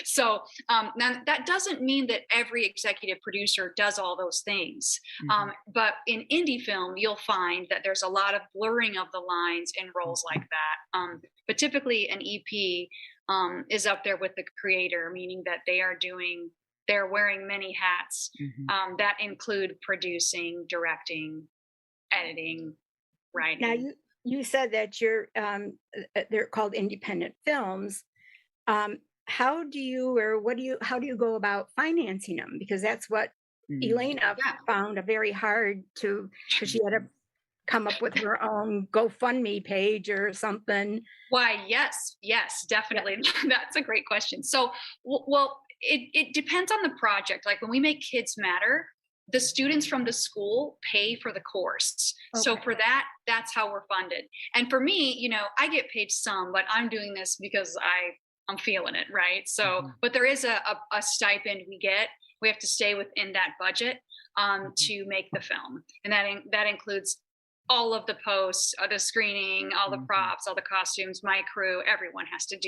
So now that doesn't mean that every executive producer does all those things. But in indie film, you'll find that there's a lot of blurring of the lines in roles like that. But typically an EP is up there with the creator, meaning that they're wearing many hats that include producing, directing, editing, writing. Now you said that they're called independent films. How do you go about financing them? Because that's what Elena found very hard to, because she had to come up with her own GoFundMe page or something. Why, yes, definitely. Yeah. That's a great question. So, well, it depends on the project. Like when we make Kids Matter, the students from the school pay for the course. Okay. So for that's how we're funded. And for me, I get paid some, but I'm doing this because I'm feeling it, right? So, but there is a stipend we get. We have to stay within that budget to make the film. And that includes all of the posts, the screening, all the props, all the costumes, my crew, everyone has to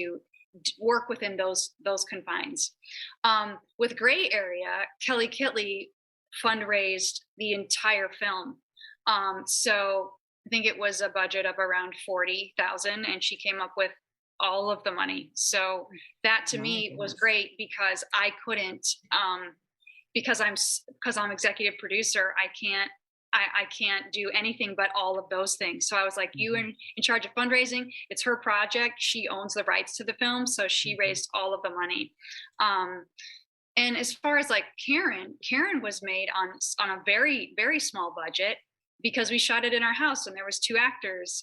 work within those confines. With Gray Area, Kelly Kitley fundraised the entire film. So I think it was a budget of around $40,000 and she came up with all of the money. So that to me was great because I couldn't, because I'm executive producer, I can't do anything but all of those things. So I was like, you in charge of fundraising, it's her project. She owns the rights to the film. So she raised all of the money. And as far as like Karen was made on a very, very small budget because we shot it in our house and there was 2 actors.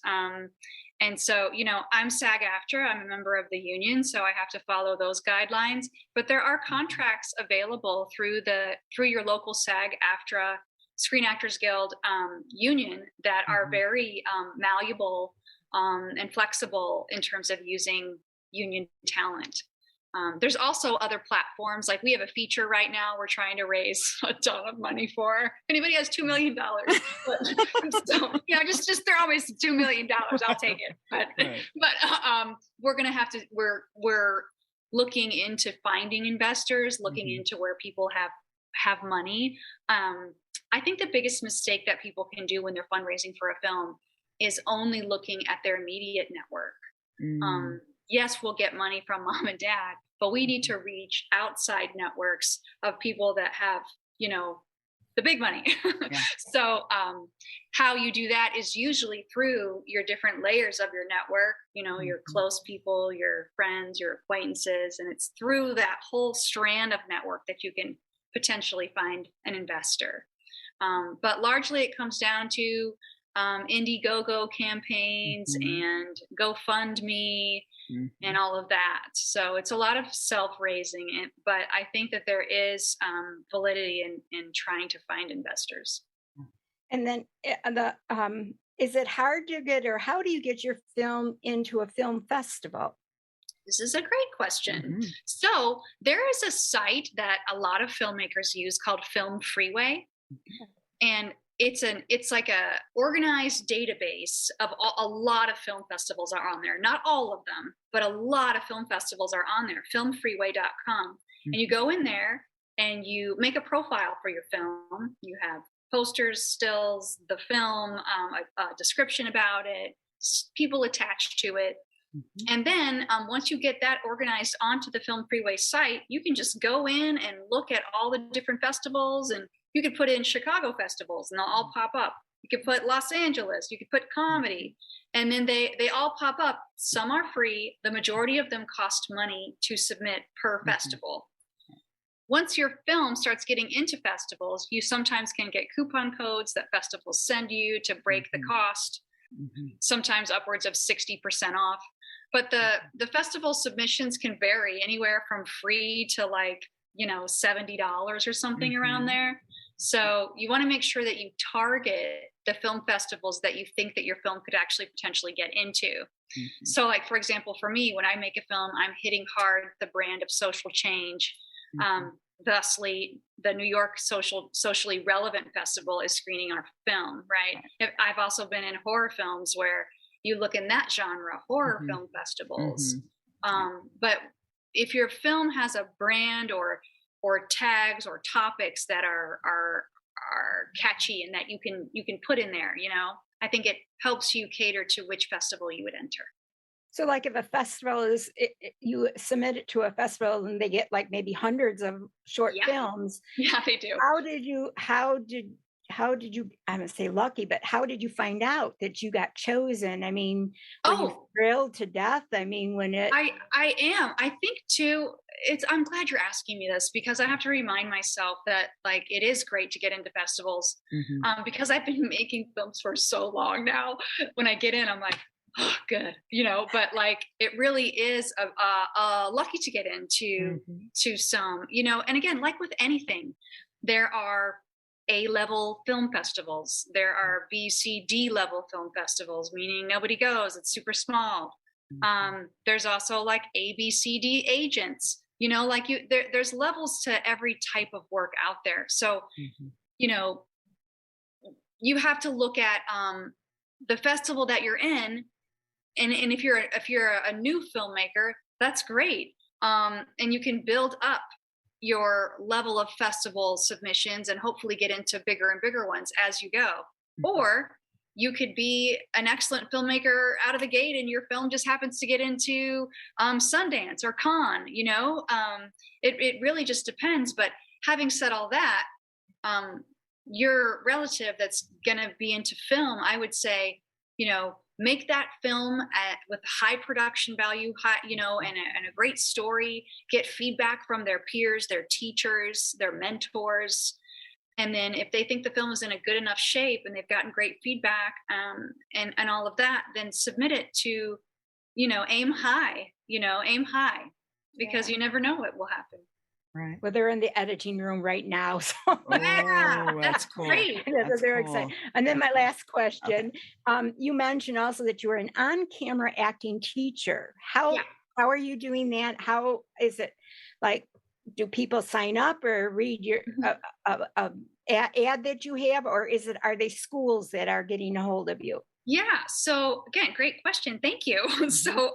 And so, I'm SAG-AFTRA, I'm a member of the union, so I have to follow those guidelines, but there are contracts available through your local SAG-AFTRA Screen Actors Guild union that are very malleable and flexible in terms of using union talent. There's also other platforms, like we have a feature right now we're trying to raise a ton of money for. If anybody has $2 million, so, just throw always $2 million, I'll take it. But we're going to have to, we're looking into finding investors, looking into where people have money. I think the biggest mistake that people can do when they're fundraising for a film is only looking at their immediate network. Yes, we'll get money from mom and dad, but we need to reach outside networks of people that have, the big money. Yeah. So how you do that is usually through your different layers of your network, your close people, your friends, your acquaintances, and it's through that whole strand of network that you can potentially find an investor. But largely it comes down to Indiegogo campaigns and GoFundMe and all of that. So it's a lot of self-raising, but I think that there is validity in trying to find investors. And then is it hard to get, or how do you get your film into a film festival? This is a great question. So there is a site that a lot of filmmakers use called Film Freeway. And it's like a organized database of a lot of film festivals are on there. Not all of them, but a lot of film festivals are on there, filmfreeway.com. And you go in there and you make a profile for your film. You have posters, stills, the film, a description about it, people attached to it. And then once you get that organized onto the Film Freeway site, you can just go in and look at all the different festivals, and you could put in Chicago festivals and they'll all pop up. You could put Los Angeles, you could put comedy, and then they all pop up. Some are free. The majority of them cost money to submit per festival. Once your film starts getting into festivals, you sometimes can get coupon codes that festivals send you to break the cost, sometimes upwards of 60% off. But the festival submissions can vary anywhere from free to like, $70 or something around there. So you want to make sure that you target the film festivals that you think that your film could actually potentially get into. So like, for example, for me, when I make a film, I'm hitting hard the brand of social change. Thusly, the New York Socially Relevant Festival is screening our film, right? I've also been in horror films where you look in that genre, horror film festivals. But if your film has a brand or tags or topics that are catchy and that you can put in there, I think it helps you cater to which festival you would enter. So like if a festival you submit it to a festival and they get like maybe hundreds of short films. Yeah, they do. How did you, I'm going to say lucky, but how did you find out that you got chosen? I mean, were you thrilled to death? I mean, I am. I think too, I'm glad you're asking me this, because I have to remind myself that like, it is great to get into festivals because I've been making films for so long now. When I get in, I'm like, oh, good, but like, it really is lucky to get into to some, and again, like with anything, there are A-level film festivals. There are B, C, D level film festivals, meaning nobody goes, it's super small. There's also like A, B, C, D agents, like there's levels to every type of work out there. So, you have to look at the festival that you're in. And if you're a new filmmaker, that's great. And you can build up your level of festival submissions and hopefully get into bigger and bigger ones as you go. Or you could be an excellent filmmaker out of the gate and your film just happens to get into Sundance or Cannes, it really just depends. But having said all that, your relative that's going to be into film, I would say, make that film with high production value, and a great story, get feedback from their peers, their teachers, their mentors. And then if they think the film is in a good enough shape and they've gotten great feedback and all of that, then submit it to, aim high, because you never know what will happen. Right. Well, they're in the editing room right now. So that's cool. Great. They're excited. And then my last question, you mentioned also that you were an on-camera acting teacher. How are you doing that? How is it like, do people sign up or read your ad that you have, or are they schools that are getting a hold of you? Yeah. So again, great question. Thank you. So,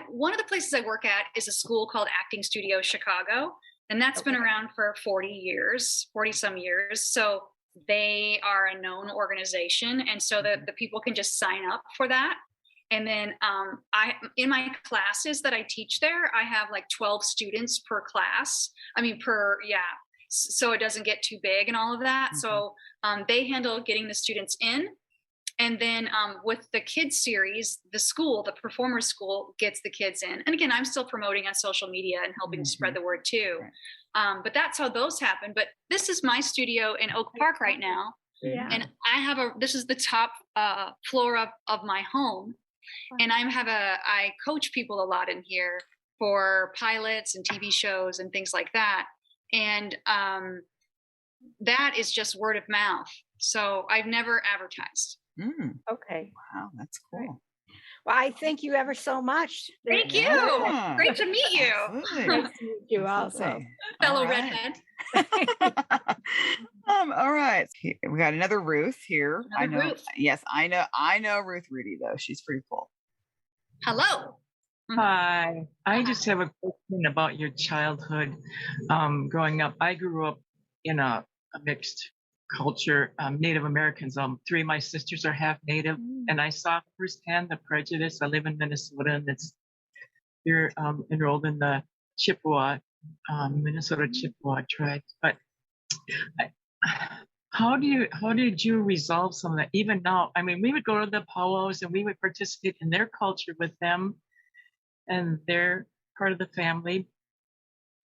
one of the places I work at is a school called Acting Studio Chicago, and that's been around for 40 some years. So they are a known organization. And so the people can just sign up for that. And then in my classes that I teach there, I have like 12 students per class. so it doesn't get too big and all of that. So they handle getting the students in. And then with the kids series, the performer school gets the kids in. And again, I'm still promoting on social media and helping to spread the word too. Right. But that's how those happen. But this is my studio in Oak Park right now. Yeah. And this is the top floor of my home. And I coach people a lot in here for pilots and TV shows and things like that. And that is just word of mouth. So I've never advertised. Okay. Wow, that's cool. Well, I thank you ever so much. Thank you. Great to meet you. Nice to meet you also. Fellow redhead. All right. We got another Ruth here. Ruth. Yes, I know Ruth Rudy though. She's pretty cool. Hello. Hi. I just have a question about your childhood. Growing up, I grew up in a mixed culture, Native Americans. 3 of my sisters are half Native, and I saw firsthand the prejudice. I live in Minnesota, and you're enrolled in the Chippewa, Minnesota Chippewa tribe. But how did you resolve some of that? Even now, I mean, we would go to the powwows and we would participate in their culture with them, and they're part of the family.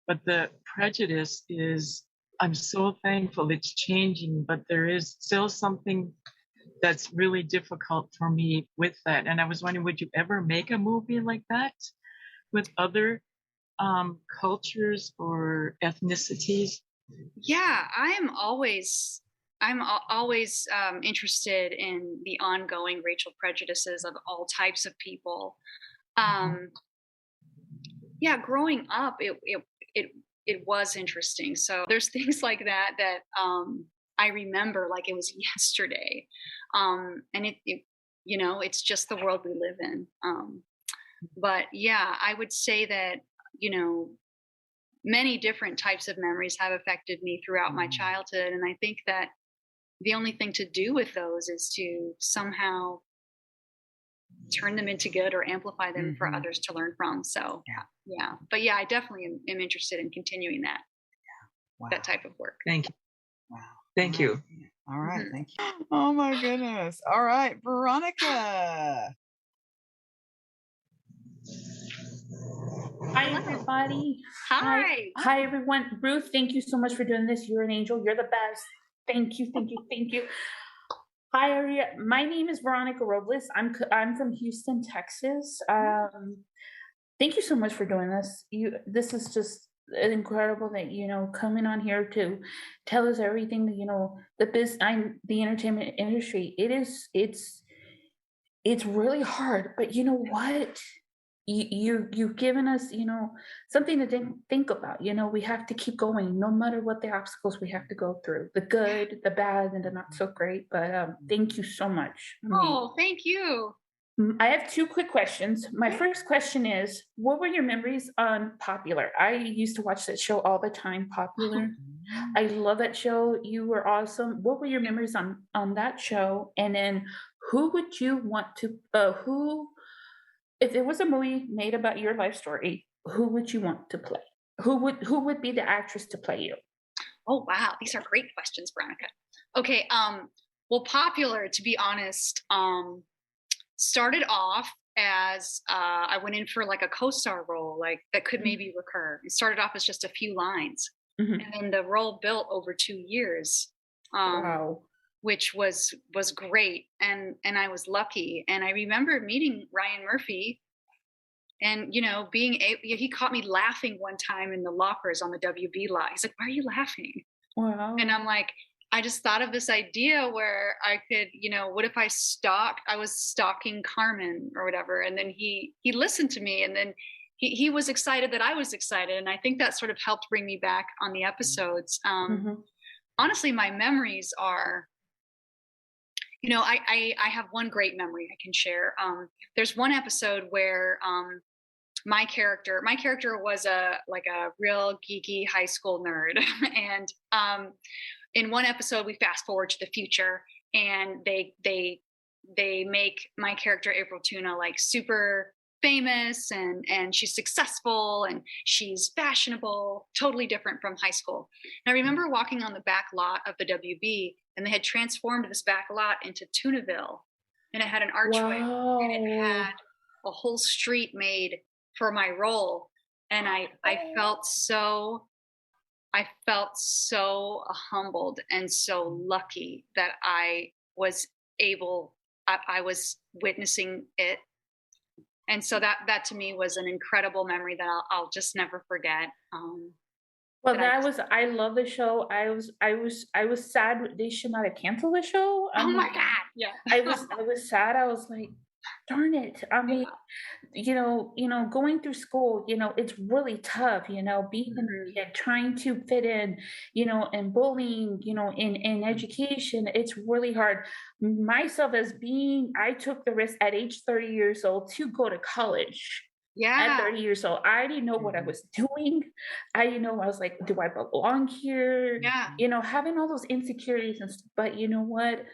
But the prejudice is, I'm so thankful it's changing, but there is still something that's really difficult for me with that. And I was wondering, would you ever make a movie like that with other cultures or ethnicities? Yeah, I'm always interested in the ongoing racial prejudices of all types of people. Yeah, growing up, it was interesting. So there's things like that I remember like it was yesterday. And it's just the world we live in. But yeah, I would say that, many different types of memories have affected me throughout my childhood. And I think that the only thing to do with those is to somehow turn them into good or amplify them for others to learn from. So yeah. But yeah, I definitely am interested in continuing that. Wow. That type of work. Thank you. Wow. Thank you. All right. Thank you. Oh my goodness. All right, Veronica. Hi, everybody. Hi. Hi, everyone. Ruth, thank you so much for doing this. You're an angel. You're the best. Thank you. Thank you. Thank you. Hi, Adria. My name is Veronica Robles. I'm from Houston, Texas. Thank you so much for doing this. This is just incredible that coming on here to tell us everything that the entertainment industry. It's really hard, but you know what? You've given us something to think about. We have to keep going no matter what the obstacles we have to go through, the good, the bad, and the not so great. But thank you so much. Oh, thank you. I have 2 quick questions. My first question is, what were your memories on Popular? I used to watch that show all the time, Popular. I love that show. You were awesome. What were your memories on that show? And then who would you want to if it was a movie made about your life story, who would you want to play? Who would be the actress to play you? Oh, wow. These are great questions, Veronica. Okay. Well, Popular, to be honest, started off as I went in for like a co-star role, like that could maybe recur. It started off as just a few lines, and then the role built over 2 years. Wow. Which was great. And I was lucky. And I remember meeting Ryan Murphy and, he caught me laughing one time in the lockers on the WB lot. He's like, "Why are you laughing?" Wow. And I'm like, I just thought of this idea where I could, what if I was stalking Carmen or whatever. And then he listened to me, and then he was excited that I was excited. And I think that sort of helped bring me back on the episodes. Honestly, my memories are, I have one great memory I can share. There's one episode where my character was a real geeky high school nerd. And in one episode, we fast forward to the future, and they make my character April Tuna like super famous and she's successful and she's fashionable, totally different from high school. And I remember walking on the back lot of the WB, and they had transformed this back lot into Tunaville, and it had an archway and it had a whole street made for my role. And I felt so humbled and so lucky that I was witnessing it. And so that to me was an incredible memory that I'll just never forget. Well, I love the show. I was sad they should not have canceled the show. Oh my God. Yeah. I was sad. I was like, darn it. I mean, going through school, it's really tough, being a kid, trying to fit in, and bullying, in education, it's really hard. Myself I took the risk at age 30 years old to go to college. Yeah. At 30 years old, I didn't know what I was doing. I was like, do I belong here? Yeah. Having all those insecurities and stuff. But you know what?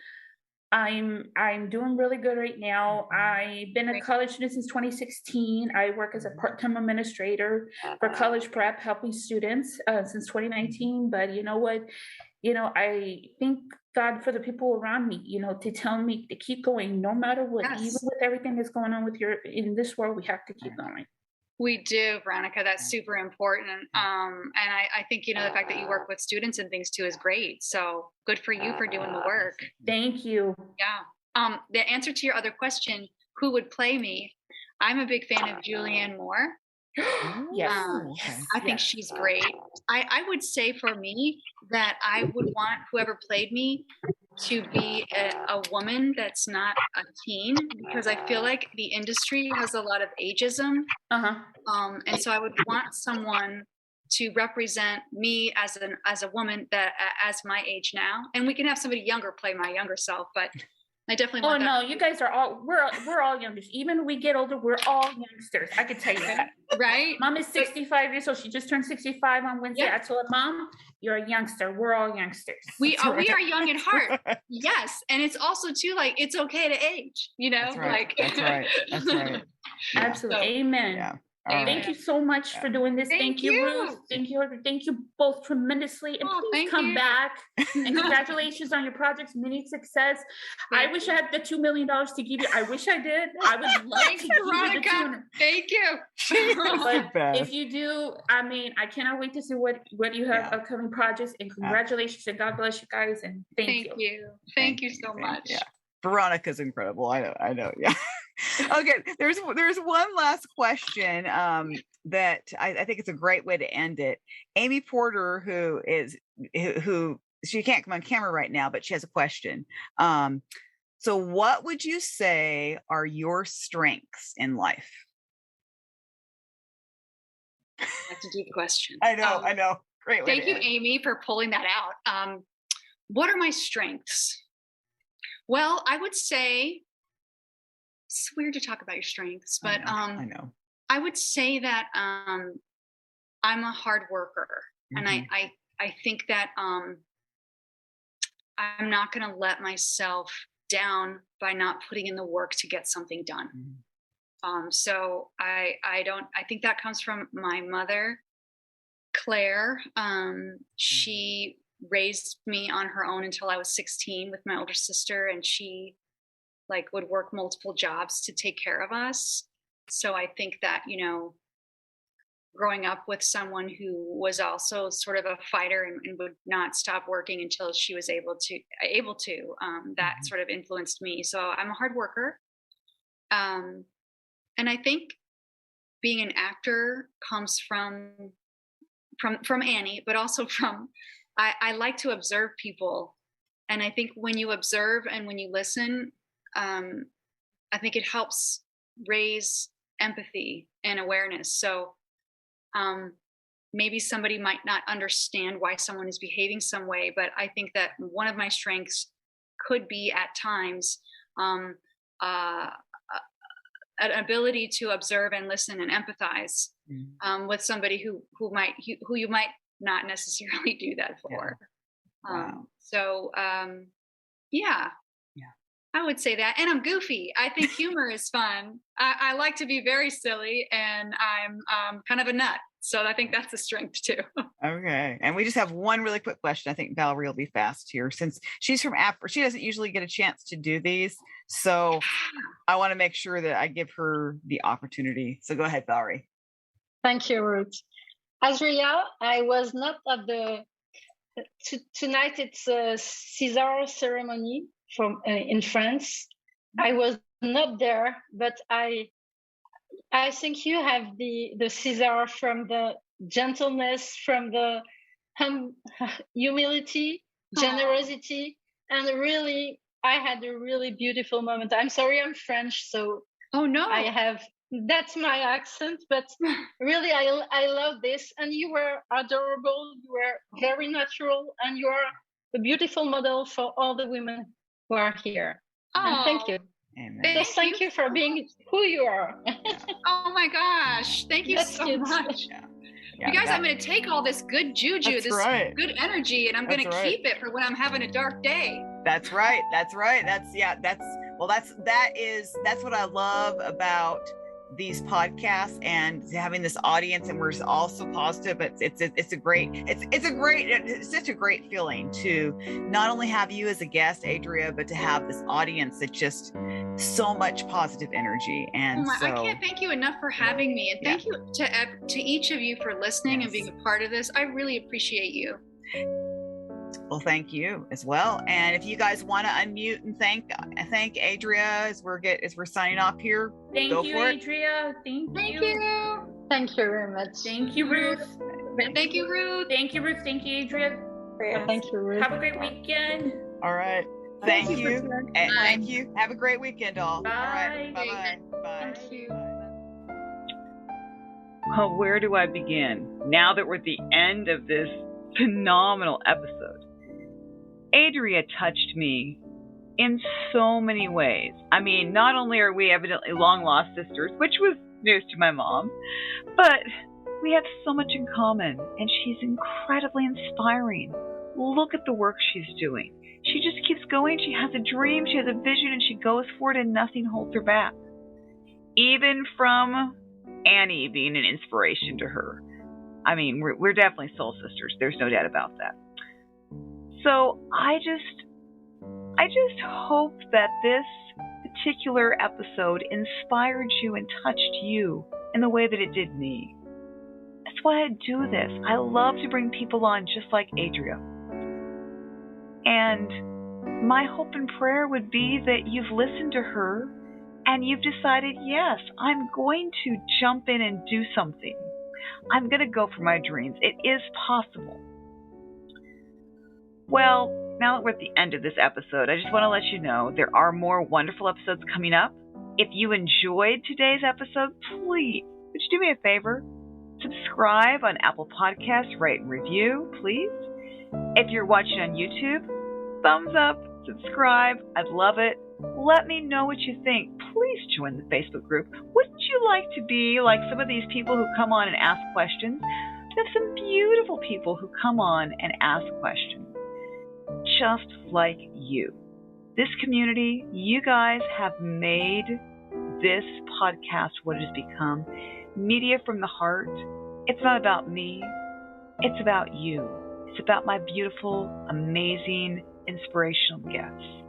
I'm doing really good right now. I've been a college student since 2016. I work as a part-time administrator for college prep, helping students since 2019. But you know what? I thank God for the people around me, to tell me to keep going no matter what. Yes. Even with everything that's going on in this world, we have to keep going. We do, Veronica. That's super important. And I think, the fact that you work with students and things too is great. So good for you for doing the work. Thank you. Yeah. The answer to your other question, who would play me? I'm a big fan of Julianne Moore. Yes. I think she's great. I would say for me that I would want whoever played me to be a woman that's not a teen, because I feel like the industry has a lot of ageism. And so I would want someone to represent me as a woman that as my age now, and we can have somebody younger play my younger self, but I definitely want that. No, you guys are we're all youngsters. Even when we get older, we're all youngsters. I can tell you that. Right? Mom is 65 years old. She just turned 65 on Wednesday. Yeah. I told her, Mom, you're a youngster. We're all youngsters. We are young at heart. Yes. And it's also too, like, it's okay to age, That's right. That's right. That's right. Yeah. Absolutely. So, amen. Yeah. Thank you so much for doing this. Thank you, Ruth. Thank you. Thank you both tremendously. And please come back. And congratulations on your projects. Many success. I wish I had the $2 million to give you. I wish I did. I would love to give you the $2 million. Thank you. But if you do, I cannot wait to see what you have upcoming projects. And congratulations and God bless you guys. And thank you. Thank you so much. Yeah. Veronica's incredible. I know. Yeah. Okay. There's one last question that I think it's a great way to end it. Amy Porter, who she can't come on camera right now, but she has a question. So what would you say are your strengths in life? That's a deep question. I know. Great way. Thank you, Amy, for pulling that out. What are my strengths? Well, I would say, it's weird to talk about your strengths, but I know. I would say that I'm a hard worker, and I think that I'm not going to let myself down by not putting in the work to get something done. So I think that comes from my mother, Claire. She raised me on her own until I was 16 with my older sister, and she would work multiple jobs to take care of us. So I think that, growing up with someone who was also sort of a fighter and would not stop working until she was able to, that sort of influenced me. So I'm a hard worker. And I think being an actor comes from Annie, but also from, I like to observe people. And I think when you observe and when you listen, I think it helps raise empathy and awareness. So maybe somebody might not understand why someone is behaving some way, but I think that one of my strengths could be at times an ability to observe and listen and empathize with somebody who you might not necessarily do that for. Wow. So yeah. I would say that. And I'm goofy. I think humor is fun. I like to be very silly, and I'm kind of a nut. So I think that's a strength too. Okay. And we just have one really quick question. I think Valerie will be fast here since she's from Africa. She doesn't usually get a chance to do these. So I want to make sure that I give her the opportunity. So go ahead, Valerie. Thank you, Ruth. Adria, I was not at tonight it's a Caesar ceremony from in France. I was not there, but I think you have the Caesar from the gentleness, from the humility, generosity, and really, I had a really beautiful moment. I'm sorry, I'm French, so oh no, that's my accent, but really, I love this. And you were adorable. You were very natural, and you are a beautiful model for all the women who are here. And thank you. Amen. Thank you for being who you are. Oh my gosh. Thank you so much. Yeah. You guys, I'm going to take all this good juju, good energy, and I'm going to keep it for when I'm having a dark day. That's right. That's what I love about these podcasts and having this audience, and we're all so positive. It's such a great feeling to not only have you as a guest, Adria, but to have this audience that just so much positive energy. And I can't thank you enough for having me, and thank you to each of you for listening and being a part of this. I really appreciate you. Well, thank you as well. And if you guys want to unmute and thank Adria as we're signing off here, go for it. Adria. Thank you. Thank you very much. Thank you, Ruth. Thank you, Ruth. Thank you, Ruth. Thank you, Adria. Thank you, Ruth. Have a great weekend. All right. Thank you. And thank you. Have a great weekend, all. Bye. All right. Bye-bye. Bye. Thank you. Well, where do I begin? Now that we're at the end of this phenomenal episode, Adria touched me in so many ways. I mean, not only are we evidently long-lost sisters, which was news to my mom, but we have so much in common, and she's incredibly inspiring. Look at the work she's doing. She just keeps going. She has a dream, she has a vision, and she goes for it, and nothing holds her back. Even from Annie being an inspiration to her. I mean, we're definitely soul sisters. There's no doubt about that. So I just hope that this particular episode inspired you and touched you in the way that it did me. That's why I do this. I love to bring people on just like Adria. And my hope and prayer would be that you've listened to her and you've decided, yes, I'm going to jump in and do something. I'm going to go for my dreams. It is possible. Well, now that we're at the end of this episode, I just want to let you know there are more wonderful episodes coming up. If you enjoyed today's episode, please, would you do me a favor? Subscribe on Apple Podcasts, rate and review, please. If you're watching on YouTube, thumbs up, subscribe. I'd love it. Let me know what you think. Please join the Facebook group. Wouldn't you like to be like some of these people who come on and ask questions? There's some beautiful people who come on and ask questions, just like you. This community, you guys have made this podcast what it has become. Media from the heart. It's not about me. It's about you. It's about my beautiful, amazing, inspirational guests.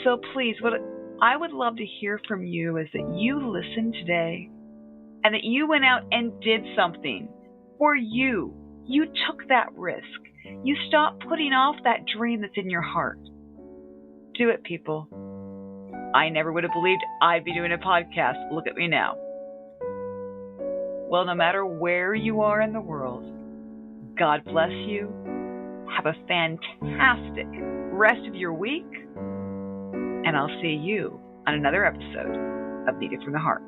So please, what I would love to hear from you is that you listened today and that you went out and did something for you. You took that risk. You stopped putting off that dream that's in your heart. Do it, people. I never would have believed I'd be doing a podcast. Look at me now. Well, no matter where you are in the world, God bless you. Have a fantastic rest of your week. And I'll see you on another episode of Media from the Heart.